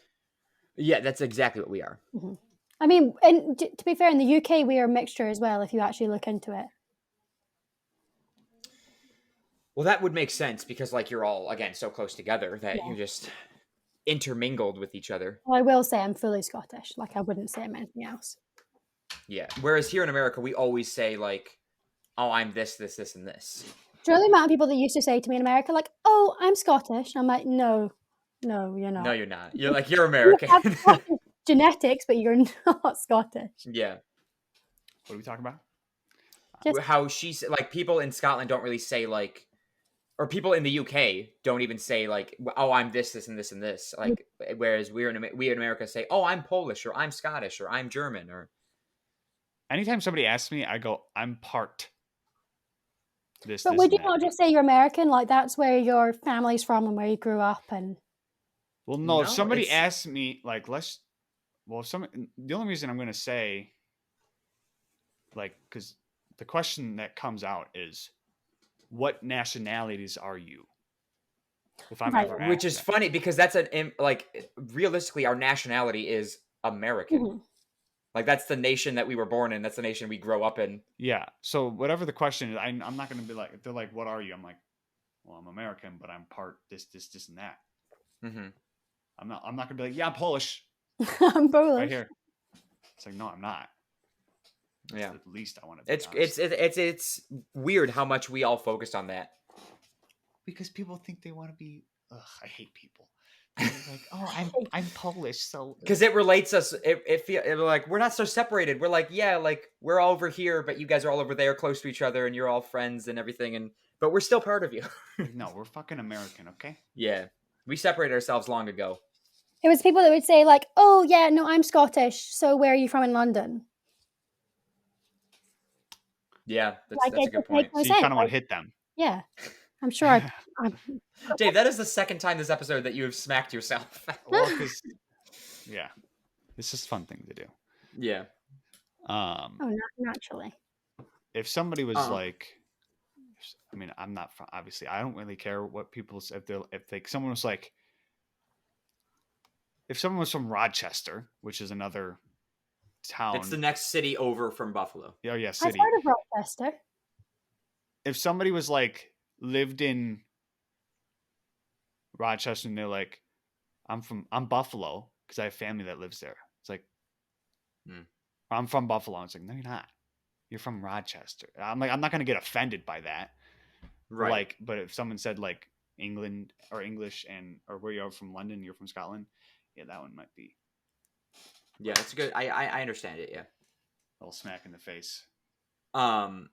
Yeah, that's exactly what we are. I mean, and to be fair, in the UK, we are a mixture as well if you actually look into it. Well, that would make sense because, like, you're all, again, so close together that Yeah. you're just intermingled with each other. Well, I will say I'm fully Scottish. Like, I wouldn't say I'm anything else. Yeah. Whereas here in America, we always say like, "Oh, I'm this, this, this, and this." Do you know the amount of people that used to say to me in America, like, "Oh, I'm Scottish"? I'm like, "No, you're No, not. you're not. You're like you're You American. have Scottish genetics, but you're not Scottish." Yeah. What are we talking about? Just How she's like people in Scotland don't really say like, or people in the UK don't even say like, "Oh, I'm this, this, and this, and this." Like, whereas we in America say, "Oh, I'm Polish," or "I'm Scottish," or "I'm German," or Anytime somebody asks me, I go, I'm part this, But this, would and you that. not just say you're American? Like that's where your family's from and where you grew up, and Well, no, if No, somebody it's- asks me, like, the only reason I'm going to say, like, because the question that comes out is, what nationalities are you? If I'm Right. ever which asked is that. funny because that's like realistically our nationality is American. Mhm. Like that's the nation that we were born in. That's the nation we grow up in. Yeah. So whatever the question is, I'm not going to be like, if they're like, what are you? I'm like, well, I'm American, but I'm part this, and that. Mm-hmm. I'm not going to be like, yeah, I'm Polish I'm Polish. right here. It's like, no, I'm not. That's Yeah. the least I want to be. It's weird how much we all focused on that. Because people think they want to be. Ugh, I hate people. They're like, oh, I'm Polish, so Because it relates us. It like we're not so separated. We're like, yeah, like we're all over here, but you guys are all over there, close to each other, and you're all friends and everything. But we're still part of you. no, we're fucking American, okay? Yeah, we separated ourselves long ago. It was people that would say like, "Oh yeah, no, I'm Scottish. So where are you from in London?" Yeah, Like that's a it good just makes point. no So you sense. kind of want Like, to hit them. yeah, I'm sure I'm Dave, that is the second time this episode that you have smacked yourself. Well, because yeah, it's just a fun thing to do. Yeah. naturally. If somebody was Uh-uh. like, I mean, I'm not obviously. I don't really care what people say. Someone was like, if someone was from Rochester, which is another town. It's the next city over from Buffalo. Oh yeah, I've city. heard of Rochester. If somebody was like lived in Rochester and they're like, I'm Buffalo because I have family that lives there. It's like, I'm from Buffalo. It's like, no, you're not. You're from Rochester. I'm like, I'm not gonna get offended by that. Right. But if someone said like England or English or where you're from London, you're from Scotland, yeah, that one might be Yeah, it's good. I understand it. Yeah. a little smack in the face. Um,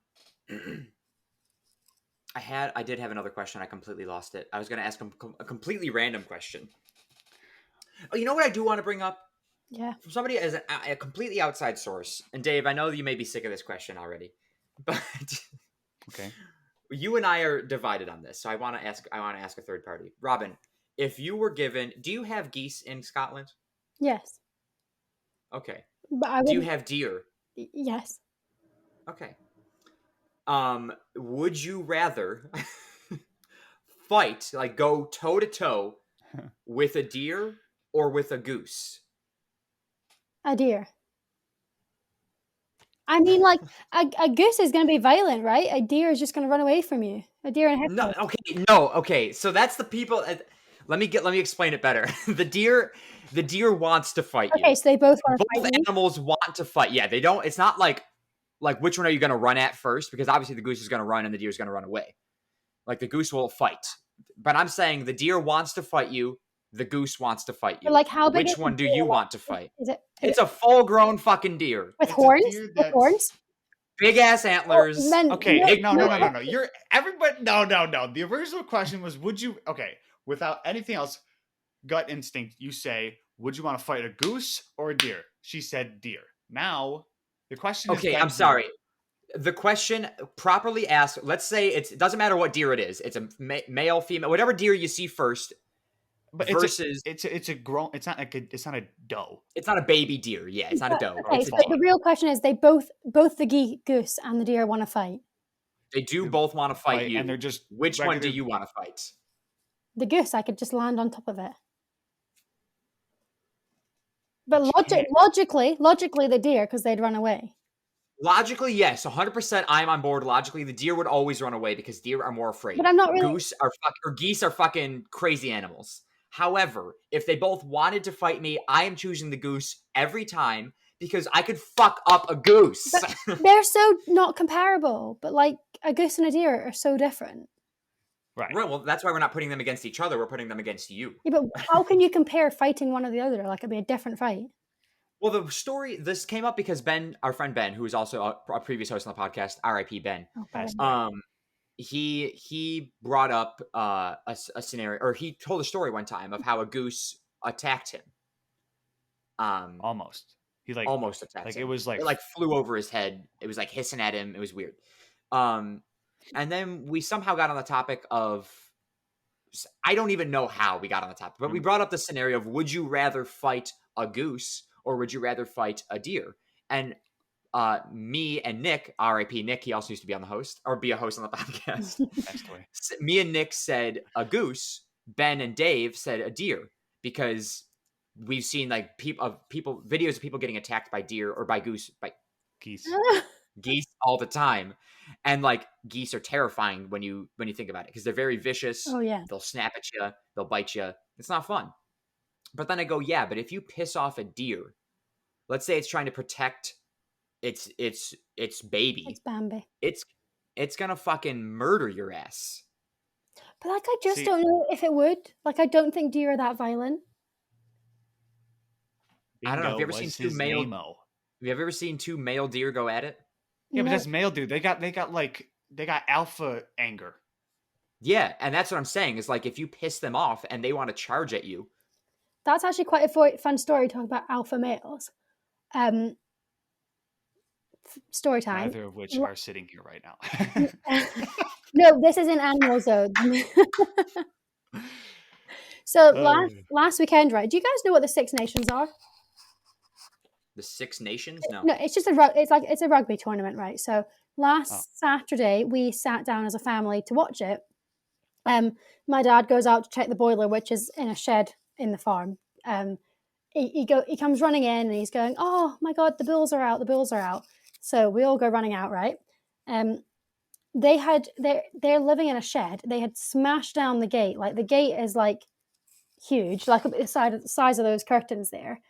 I did have another question. I completely lost it. I was going to ask a completely random question. Oh, you know what I do want to bring up? Yeah. From somebody as a completely outside source. And Dave, I know you may be sick of this question already, but Okay. you and I are divided on this. So I want to ask a third party. Robyn, if you were given, do you have geese in Scotland? Yes. Okay. But I Do you would. have deer? Yes. Okay. Would you rather fight, like go toe to toe with a deer or with a goose? A deer. I mean, like a goose is going to be violent, right? A deer is just going to run away from you. A deer in No, headlights. okay. So that's the people. Let me explain it better. The deer wants to fight you. Okay, so they both want to Both fight me. animals want to fight. Yeah, they don't. It's not like which one are you going to run at first? Because obviously the goose is going to run and the deer is going to run away. Like the goose will fight, but I'm saying the deer wants to fight you. The goose wants to fight you. But like, how big is Which the one do deer? you Like, want to fight? Is it It's a full-grown fucking deer, with It's a horns? deer With that's- horns? big ass antlers. Then Okay, no, no. You're everybody. No. The original question was, would you? Okay, without anything else, gut instinct, you say, would you want to fight a goose or a deer? She said deer. Now the question is. Okay, I'm sorry. The question properly asked. Let's say it doesn't matter what deer it is. It's a male, female, whatever deer you see first. But Versus, it's a grown. It's not it's not a doe. it's not a baby deer. Yeah, it's not a doe. Okay, It's a so deer. the real question is, they both the goose and the deer want to fight. They do both want to fight you. and they're just Which one do regular- you want to fight? The goose, I could just land on top of it. But But you can't. logically, the deer, because they'd run away. Logically, yes, 100%. I'm on board. Logically, the deer would always run away because deer are more afraid. But I'm not really. Geese are fucking crazy animals. However, if they both wanted to fight me, I am choosing the goose every time because I could fuck up a goose. But they're so not comparable. But like a goose and a deer are so different. Right. Well, that's why we're not putting them against each other. We're putting them against you. Yeah, but how can you compare fighting one or the other? Like it'd be a different fight. Well, the story, this came up because Ben, our friend Ben, who is also a previous host on the podcast, R.I.P. Ben, he brought up a scenario, or he told a story one time of how a goose attacked him. Almost. He almost attacked him. It was like it flew over his head. It was like hissing at him. It was weird. And then we somehow got on the topic of, I don't even know how we got on the topic, but we brought up the scenario of, would you rather fight a goose or would you rather fight a deer? And me and Nick, R.I.P. Nick, he also used to be on the host or be a host on the podcast. Me and Nick said a goose. Ben and Dave said a deer, because we've seen like people videos of people getting attacked by deer or by geese all the time. And like geese are terrifying when you think about it, because they're very vicious. Oh yeah. They'll snap at you. They'll bite you. It's not fun. But then I go, yeah, but if you piss off a deer, let's say it's trying to protect its baby. It's Bambi. It's gonna fucking murder your ass. But like, I just don't know if it would. Like, I don't think deer are that violent. I don't know. Have you ever seen two male? Have you ever seen two male deer go at it? Yeah, but that's male dude. They got alpha anger. Yeah, and that's what I'm saying. Is like, if you piss them off and they want to charge at you. That's actually quite a fun story, talking about alpha males. Story time. Neither of which are sitting here right now. No, this is in Animal Zone. So last weekend, right? Do you guys know what the Six Nations are? The Six Nations? No. No, it's just it's a rugby tournament, right? So last Saturday we sat down as a family to watch it. My dad goes out to check the boiler, which is in a shed in the farm. He comes running in and he's going, "Oh my God, the Bulls are out! The Bulls are out!" So we all go running out, right? They're living in a shed. They had smashed down the gate. Like the gate is like huge, like the size of those curtains there.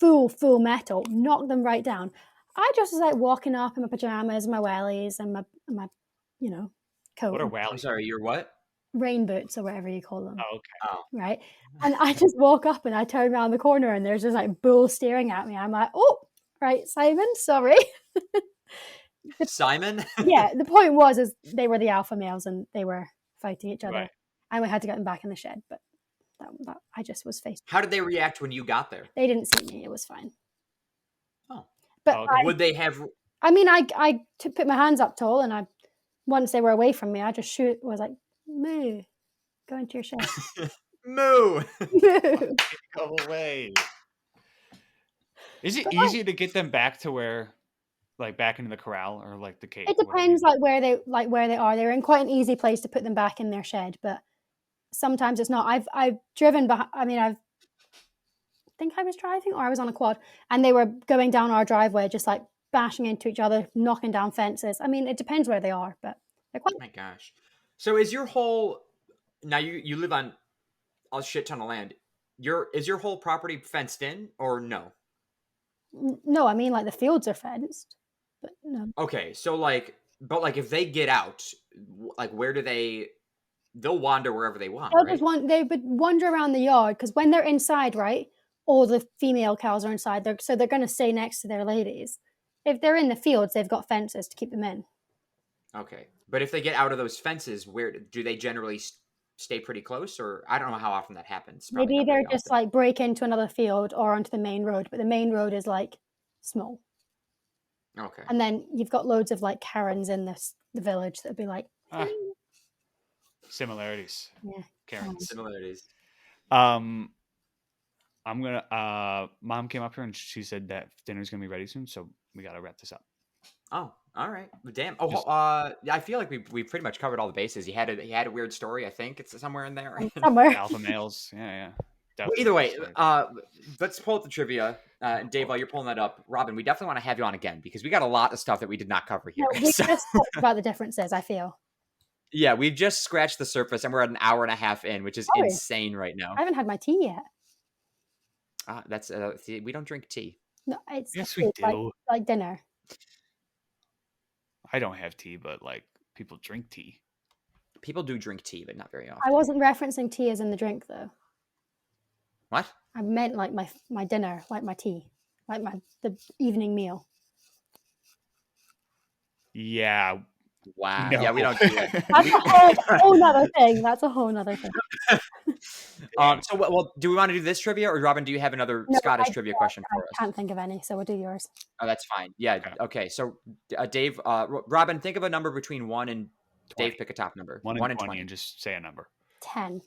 Full metal, knocked them right down. I just was like walking up in my pajamas, my wellies, and my coat. What are wellies? I'm sorry, your what? Rain boots or whatever you call them. Oh, okay. Oh. Right. And I just walk up and I turn around the corner and there's just like bulls staring at me. I'm like, oh, right, Simon, sorry. Simon? Yeah, the point is they were the alpha males and they were fighting each other. Right. And we had to get them back in the shed, but that I just was faced. How did they react when you got there? They didn't see me. It was fine. Oh. But would they have... I mean, I put my hands up tall, and once they were away from me, I just was like, moo, go into your shed. Moo. Go away. Is it easier to get them back to where, like back into the corral or like the cage? It depends, where they are. They're in quite an easy place to put them back in their shed, but sometimes it's not. I've driven behind. I mean, I think I was driving or I was on a quad, and they were going down our driveway, just like bashing into each other, knocking down fences. I mean, it depends where they are, but they're quite. Oh my gosh! So is your whole now you live on a shit ton of land? Is your whole property fenced in or no? No, I mean like the fields are fenced, but no. Okay, so but if they get out, like where do they? They'll wander wherever they want. They would wander around the yard, because when they're inside, right, all the female cows are inside. So they're going to stay next to their ladies. If they're in the fields, they've got fences to keep them in. Okay, but if they get out of those fences, where do they generally stay pretty close? Or I don't know how often that happens. Maybe they're just like break into another field or onto the main road, but the main road is like small. Okay. And then you've got loads of like Karens in the village that would be like. Similarities. Yeah. Karens. Similarities. I'm gonna. Mom came up here and she said that dinner's gonna be ready soon, so we gotta wrap this up. Oh, all right. Damn. Oh, yeah. I feel like we pretty much covered all the bases. He had a weird story. I think it's somewhere in there. Somewhere. Alpha males. Yeah. Well, either way, let's pull up the trivia. Dave, while you're pulling that up, Robyn, we definitely want to have you on again because we got a lot of stuff that we did not cover here. No, we just talked about the differences, I feel. Yeah, we've just scratched the surface and we're at an hour and a half in, which is insane right now. I haven't had my tea yet. That's we don't drink tea. No, it's Yes, food, we do. like dinner. I don't have tea, but like people drink tea. People do drink tea, but not very I often. wasn't referencing tea as in the drink, though. What? I meant like my dinner, like my tea, like the evening meal. Yeah. Wow. No. Yeah, we don't do that. That's a whole nother thing. That's a whole nother thing. So, well, do we want to do this trivia, or Robyn, do you have another No, Scottish trivia question I for us? can't think of any, so we'll do yours. Oh, that's fine. Yeah. Okay. So, Dave, Robyn, think of a number between 1 and 20. Dave. Pick a top number. 1 1 and and 20, and just say a number. 10.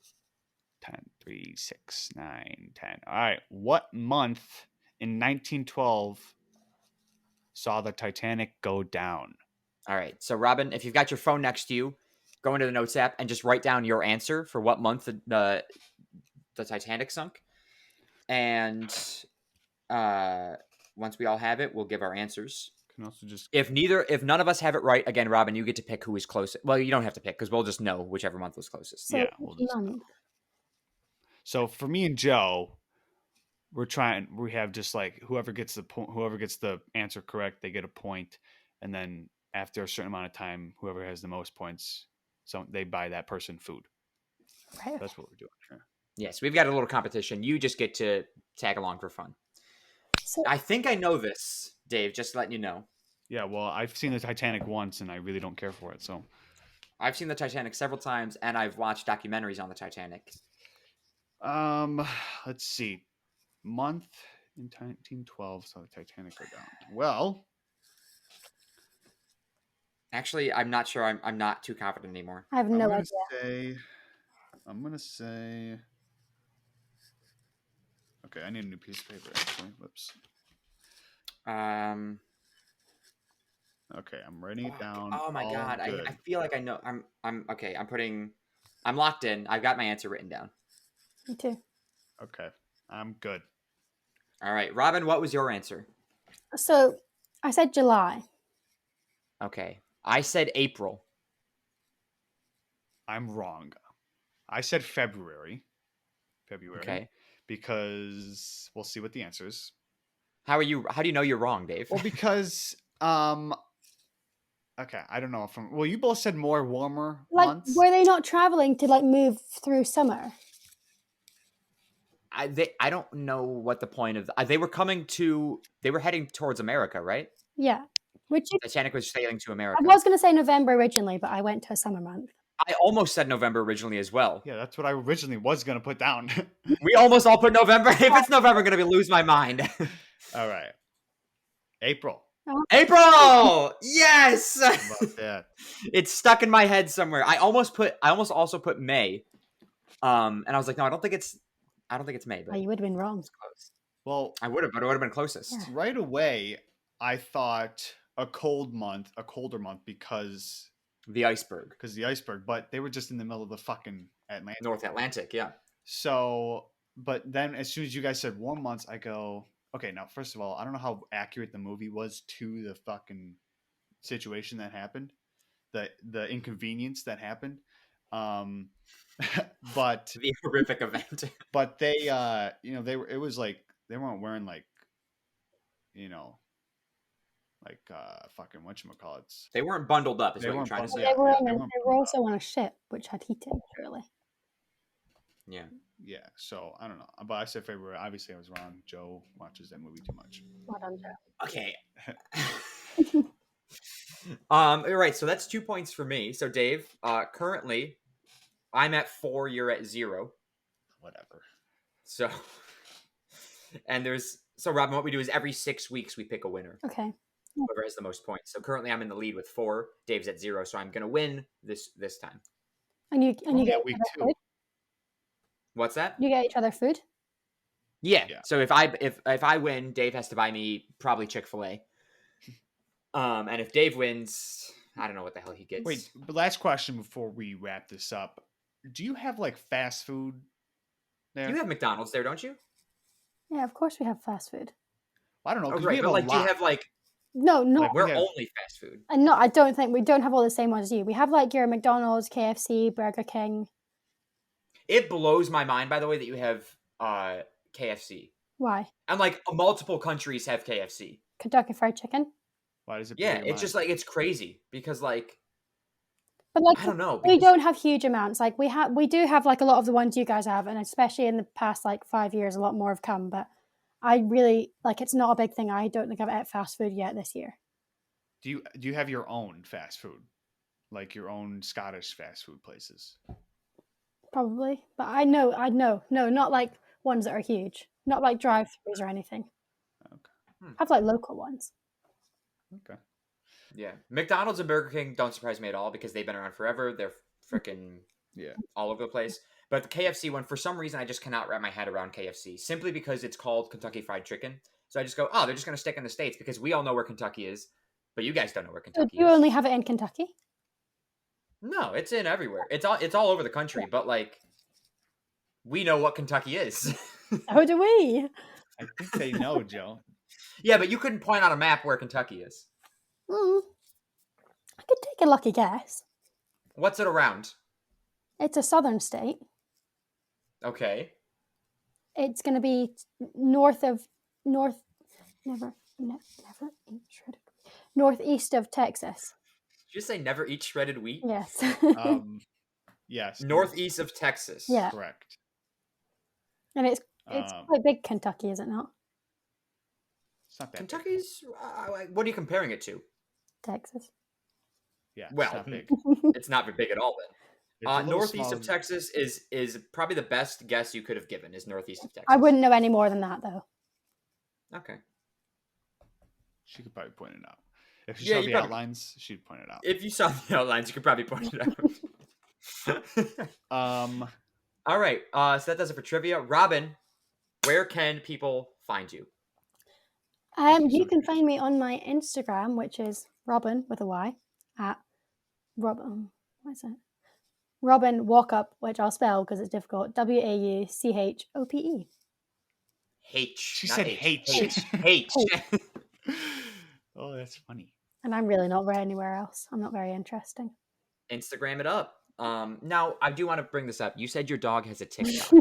10, 3, 6, 9, 10. All right. What month in 1912 saw the Titanic go down? All right. So, Robyn, if you've got your phone next to you, go into the Notes app and just write down your answer for what month the Titanic sunk. And once we all have it, we'll give our answers. Can also just If none of us have it right, again, Robyn, you get to pick who is closest. Well, you don't have to pick because we'll just know whichever month was closest. So yeah, we'll just month. So for me and Joe, we have just like whoever gets the answer correct, they get a point, and then after a certain amount of time, whoever has the most points, so they buy that person food. Right. That's what we're doing here. Yes, we've got a little competition. You just get to tag along for fun. So I think I know this, Dave, just letting you know. Yeah, well, I've seen the Titanic once, and I really don't care for it. So I've seen the Titanic several times, and I've watched documentaries on the Titanic. let's see. Month in 1912 saw the Titanic go down. Well, Actually, I'm not sure. I'm not too confident anymore. I have no idea. I'm gonna say. Okay, I need a new piece of paper. Actually, whoops. Okay, I'm writing it down. Oh my god, good. I feel like I know. I'm okay. I'm locked in. I've got my answer written down. Me too. Okay, I'm good. All right, Robyn, what was your answer? So I said July. Okay, I said April. I'm wrong. I said February. Okay. Because we'll see what the answer is. How do you know you're wrong, Dave? Well, because okay, I don't know if well, you both said more warmer months. Were they not traveling to move through summer? I don't know what the point of they were heading towards America, right? Yeah. Titanic was sailing to America. I was going to say November originally, but I went to a summer month. I almost said November originally as well. Yeah, that's what I originally was going to put down. We almost all put November. If it's November, I'm going to lose my mind. All right. April. April! Yes! How about that? It's stuck in my head somewhere. I almost also put May. And I was like, no, I don't think it's May, but you would have been wrong. it's close. Well, I would have, but it would have been closest. Yeah. Right away, I thought a colder month because the iceberg, but they were just in the middle of the fucking Atlantic. North Atlantic, yeah. So, but then as soon as you guys said warm months, I go, okay, now, first of all, I don't know how accurate the movie was to the fucking situation that happened, the inconvenience that happened. But the horrific event. But they, it was like, they weren't wearing like, fucking whatchamacallits. They weren't bundled up, is what you're trying to say. They were also on a ship, which had heating, surely. Yeah. Yeah, so I don't know. But I said February. Obviously, I was wrong. Joe watches that movie too much. Well done, Joe. Okay. All right, so that's 2 points for me. So Dave, currently, I'm at 4. You're at 0. Whatever. So, Robyn, what we do is every 6 weeks we pick a winner. Okay. Whoever has the most points. So currently, I'm in the lead with 4. Dave's at 0, so I'm gonna win this time. And you get week 2. Food? What's that? You get each other food? Yeah. So if I win, Dave has to buy me probably Chick-fil-A. And if Dave wins, I don't know what the hell he gets. Wait, but last question before we wrap this up. Do you have like fast food there? You have McDonald's there, don't you? Yeah, of course we have fast food. I don't know. Oh, right, but do you have like? No, not. We're only fast food. And no, I don't think we don't have all the same ones as you. We have like your McDonald's, KFC, Burger King. It blows my mind, by the way, that you have KFC. Why? And like multiple countries have KFC. Kentucky Fried Chicken. Why does it blow Yeah, your it's mind? just like it's crazy because like But like I don't know we because don't have huge amounts. Like we do have like a lot of the ones you guys have, and especially in the past like 5 years, a lot more have come. But I really like it's not a big thing. I don't think I've ate fast food yet this year. Do you have your own fast food, like your own Scottish fast food places? Probably, but I know, no, not like ones that are huge, not like drive-throughs or anything. Okay. Have like local ones. Okay. yeah, McDonald's and Burger King don't surprise me at all because they've been around forever. They're freaking Yeah. all over the place. But the KFC one, for some reason, I just cannot wrap my head around KFC simply because it's called Kentucky Fried Chicken. So I just go, oh, they're just going to stick in the States because we all know where Kentucky is, but you guys don't know where So do Kentucky you is. only have it in Kentucky? No, it's in everywhere. It's all over the country, but like we know what Kentucky is. So do we. I think they know, Joe. Yeah, but you couldn't point on a map where Kentucky is. I could take a lucky guess. What's it around? It's a southern state. Okay. It's going to be north, never eat shredded. Northeast of Texas. Did you say never eat shredded wheat? Yes. Yes. Northeast of Texas. Yeah. Correct. And it's quite big, Kentucky, is it not? It's not that big. Kentucky's. What are you comparing it to? Texas. Yeah. Well, it's not big. It's not very big at all. It's a Then little northeast of smaller- Texas is probably the best guess you could have given. Is northeast of Texas. I wouldn't know any more than that, though. Okay. She could probably point it out. If she Yeah, saw you the probably- outlines, she'd point it out. If you saw the outlines, you could probably point it out. All right. So that does it for trivia. Robyn, where can people find you? You can find me on my Instagram, which is Robyn with a Y at Robyn. What is it? Robyn Wauchope, which I'll spell because it's difficult. WAUCHOPE. H. She not said H. H. H. Oh, that's funny. And I'm really not anywhere else. I'm not very interesting. Instagram it up. Now I do want to bring this up. You said your dog has a TikTok.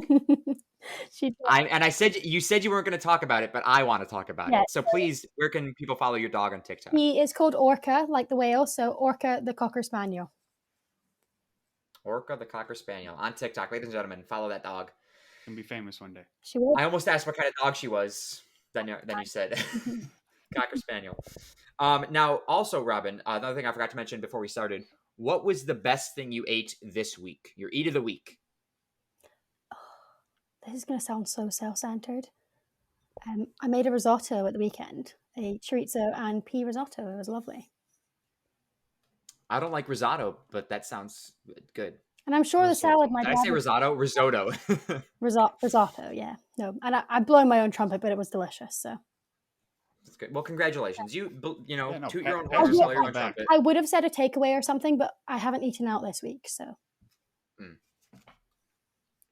I said you said you weren't going to talk about it, but I want to talk about Yeah. it. So please, where can people follow your dog on TikTok? He is called Orca, like the whale. So Orca, the Cocker Spaniel. Orca the Cocker Spaniel on TikTok. Ladies and gentlemen, follow that dog. Gonna be famous one day. She will. I almost asked what kind of dog she was. Then you said Cocker Spaniel. Now, also, Robyn, another thing I forgot to mention before we started. What was the best thing you ate this week? Your eat of the week. This is going to sound so self-centered. I made a risotto at the weekend, a chorizo and pea risotto. It was lovely. I don't like risotto, but that sounds good. And I'm sure the salad my Did I say risotto? Risotto. Risotto, yeah. No, and I blow my own trumpet, but it was delicious. So That's good. Well, congratulations. You toot your own pat horn, yourself blow on your the own back. trumpet. I would have said a takeaway or something, but I haven't eaten out this week. So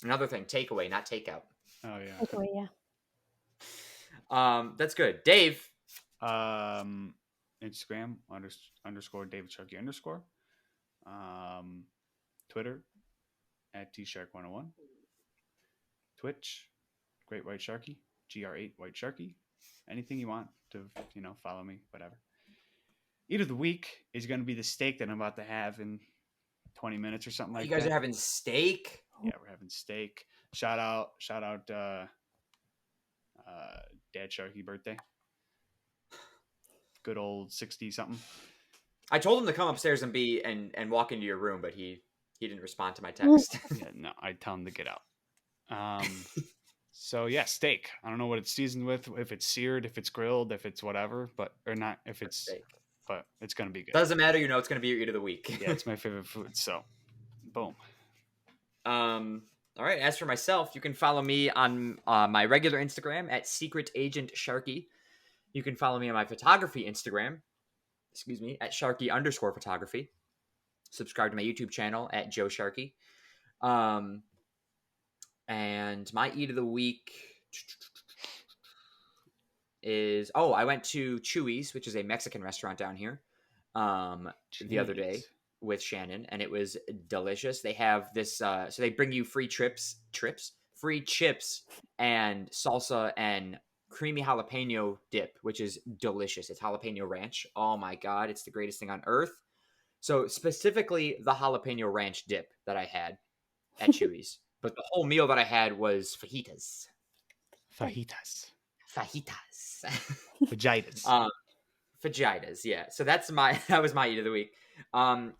Another thing, takeaway, not takeout. Oh yeah. takeaway, yeah. That's good. Dave. Instagram underscore David Sharkey underscore. Twitter at tshark101. Twitch, Great White Sharky, GR8 White Sharky. Anything you want to, follow me, whatever. Eat of the week is going to be the steak that I'm about to have in 20 minutes or something like that. You guys are having steak? Yeah, we're having steak. Shout out Dad Sharky birthday. Good old 60 something. I told him to come upstairs and walk into your room, but he didn't respond to my text. Yeah, no, I tell him to get out. So yeah, steak. I don't know what it's seasoned with, if it's seared, if it's grilled, if it's whatever, but it's gonna be good. Doesn't matter, it's gonna be your eat of the week. Yeah, it's my favorite food. So, boom. All right. As for myself, you can follow me on my regular Instagram at Secret Agent Sharky. You can follow me on my photography Instagram, at Sharky_photography. Subscribe to my YouTube channel at Joe Sharky. And my eat of the week is I went to Chuy's, which is a Mexican restaurant down here, the other day with Shannon, and it was delicious. They have this, so they bring you free free chips and salsa and creamy jalapeno dip, which is delicious. It's jalapeno ranch. Oh my God, it's the greatest thing on earth. So specifically the jalapeno ranch dip that I had at Chewy's, but the whole meal that I had was fajitas. Fajitas. Fajitas. Vagitas. Fajitas, yeah. So that was my eat of the week.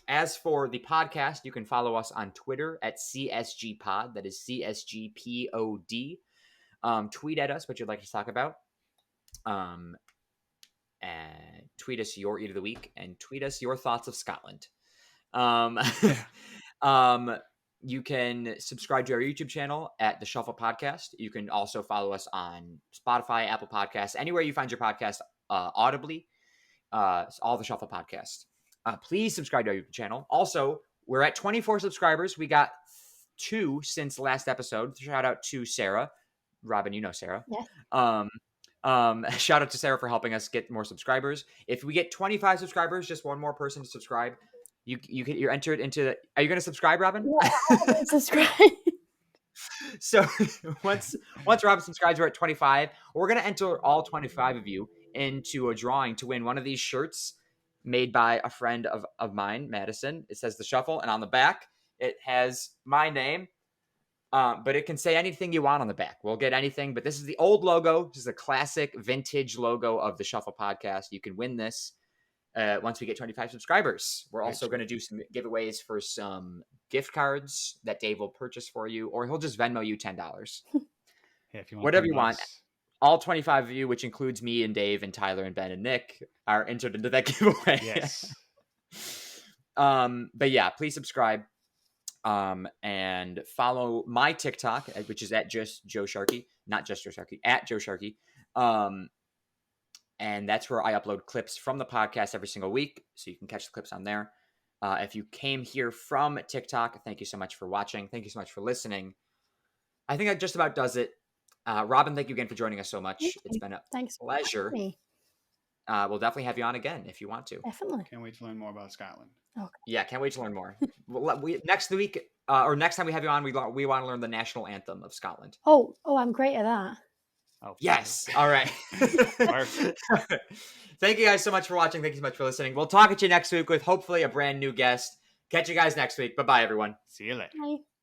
As for the podcast, you can follow us on Twitter at CSGPod. That is CSGPOD. Tweet at us what you'd like to talk about. And tweet us your eat of the week and tweet us your thoughts of Scotland. You can subscribe to our YouTube channel at the Shuffle Podcast. You can also follow us on Spotify, Apple Podcasts, anywhere you find your podcast audibly. All the Shuffle Podcast. Please subscribe to our YouTube channel. Also, we're at 24 subscribers. We got 2 since last episode. Shout out to Sarah. Robyn, you know Sarah. Yeah. Shout out to Sarah for helping us get more subscribers. If we get 25 subscribers, just one more person to subscribe, you're entered into. Are you going to subscribe, Robyn? Yeah, I'll subscribe. So once Robyn subscribes, we're at 25. We're going to enter all 25 of you into a drawing to win one of these shirts made by a friend of mine, Madison. It says The Shuffle, and on the back it has my name. But it can say anything you want on the back. We'll get anything, but this is the old logo. This is a classic vintage logo of the Shuffle Podcast. You can win this once we get 25 subscribers. We're also going to do some giveaways for some gift cards that Dave will purchase for you, or he'll just Venmo you $10. Yeah, if you want whatever you $10. want. All 25 of you, which includes me and Dave and Tyler and Ben and Nick, are entered into that giveaway. Yes. But yeah, please subscribe. And follow my TikTok, which is at just Joe Sharkey, not just Joe Sharkey, at Joe Sharkey. And that's where I upload clips from the podcast every single week. So you can catch the clips on there. If you came here from TikTok, thank you so much for watching. Thank you so much for listening. I think that just about does it. Robyn, thank you again for joining us so much. It's been a pleasure. We'll definitely have you on again if you want to. Definitely. Can't wait to learn more about Scotland. Okay. Yeah, can't wait to learn more. Next week, or next time we have you on, we want to learn the national anthem of Scotland. Oh, I'm great at that. Oh, yes. All right. Perfect. Thank you guys so much for watching. Thank you so much for listening. We'll talk at you next week with hopefully a brand new guest. Catch you guys next week. Bye-bye, everyone. See you later. Bye.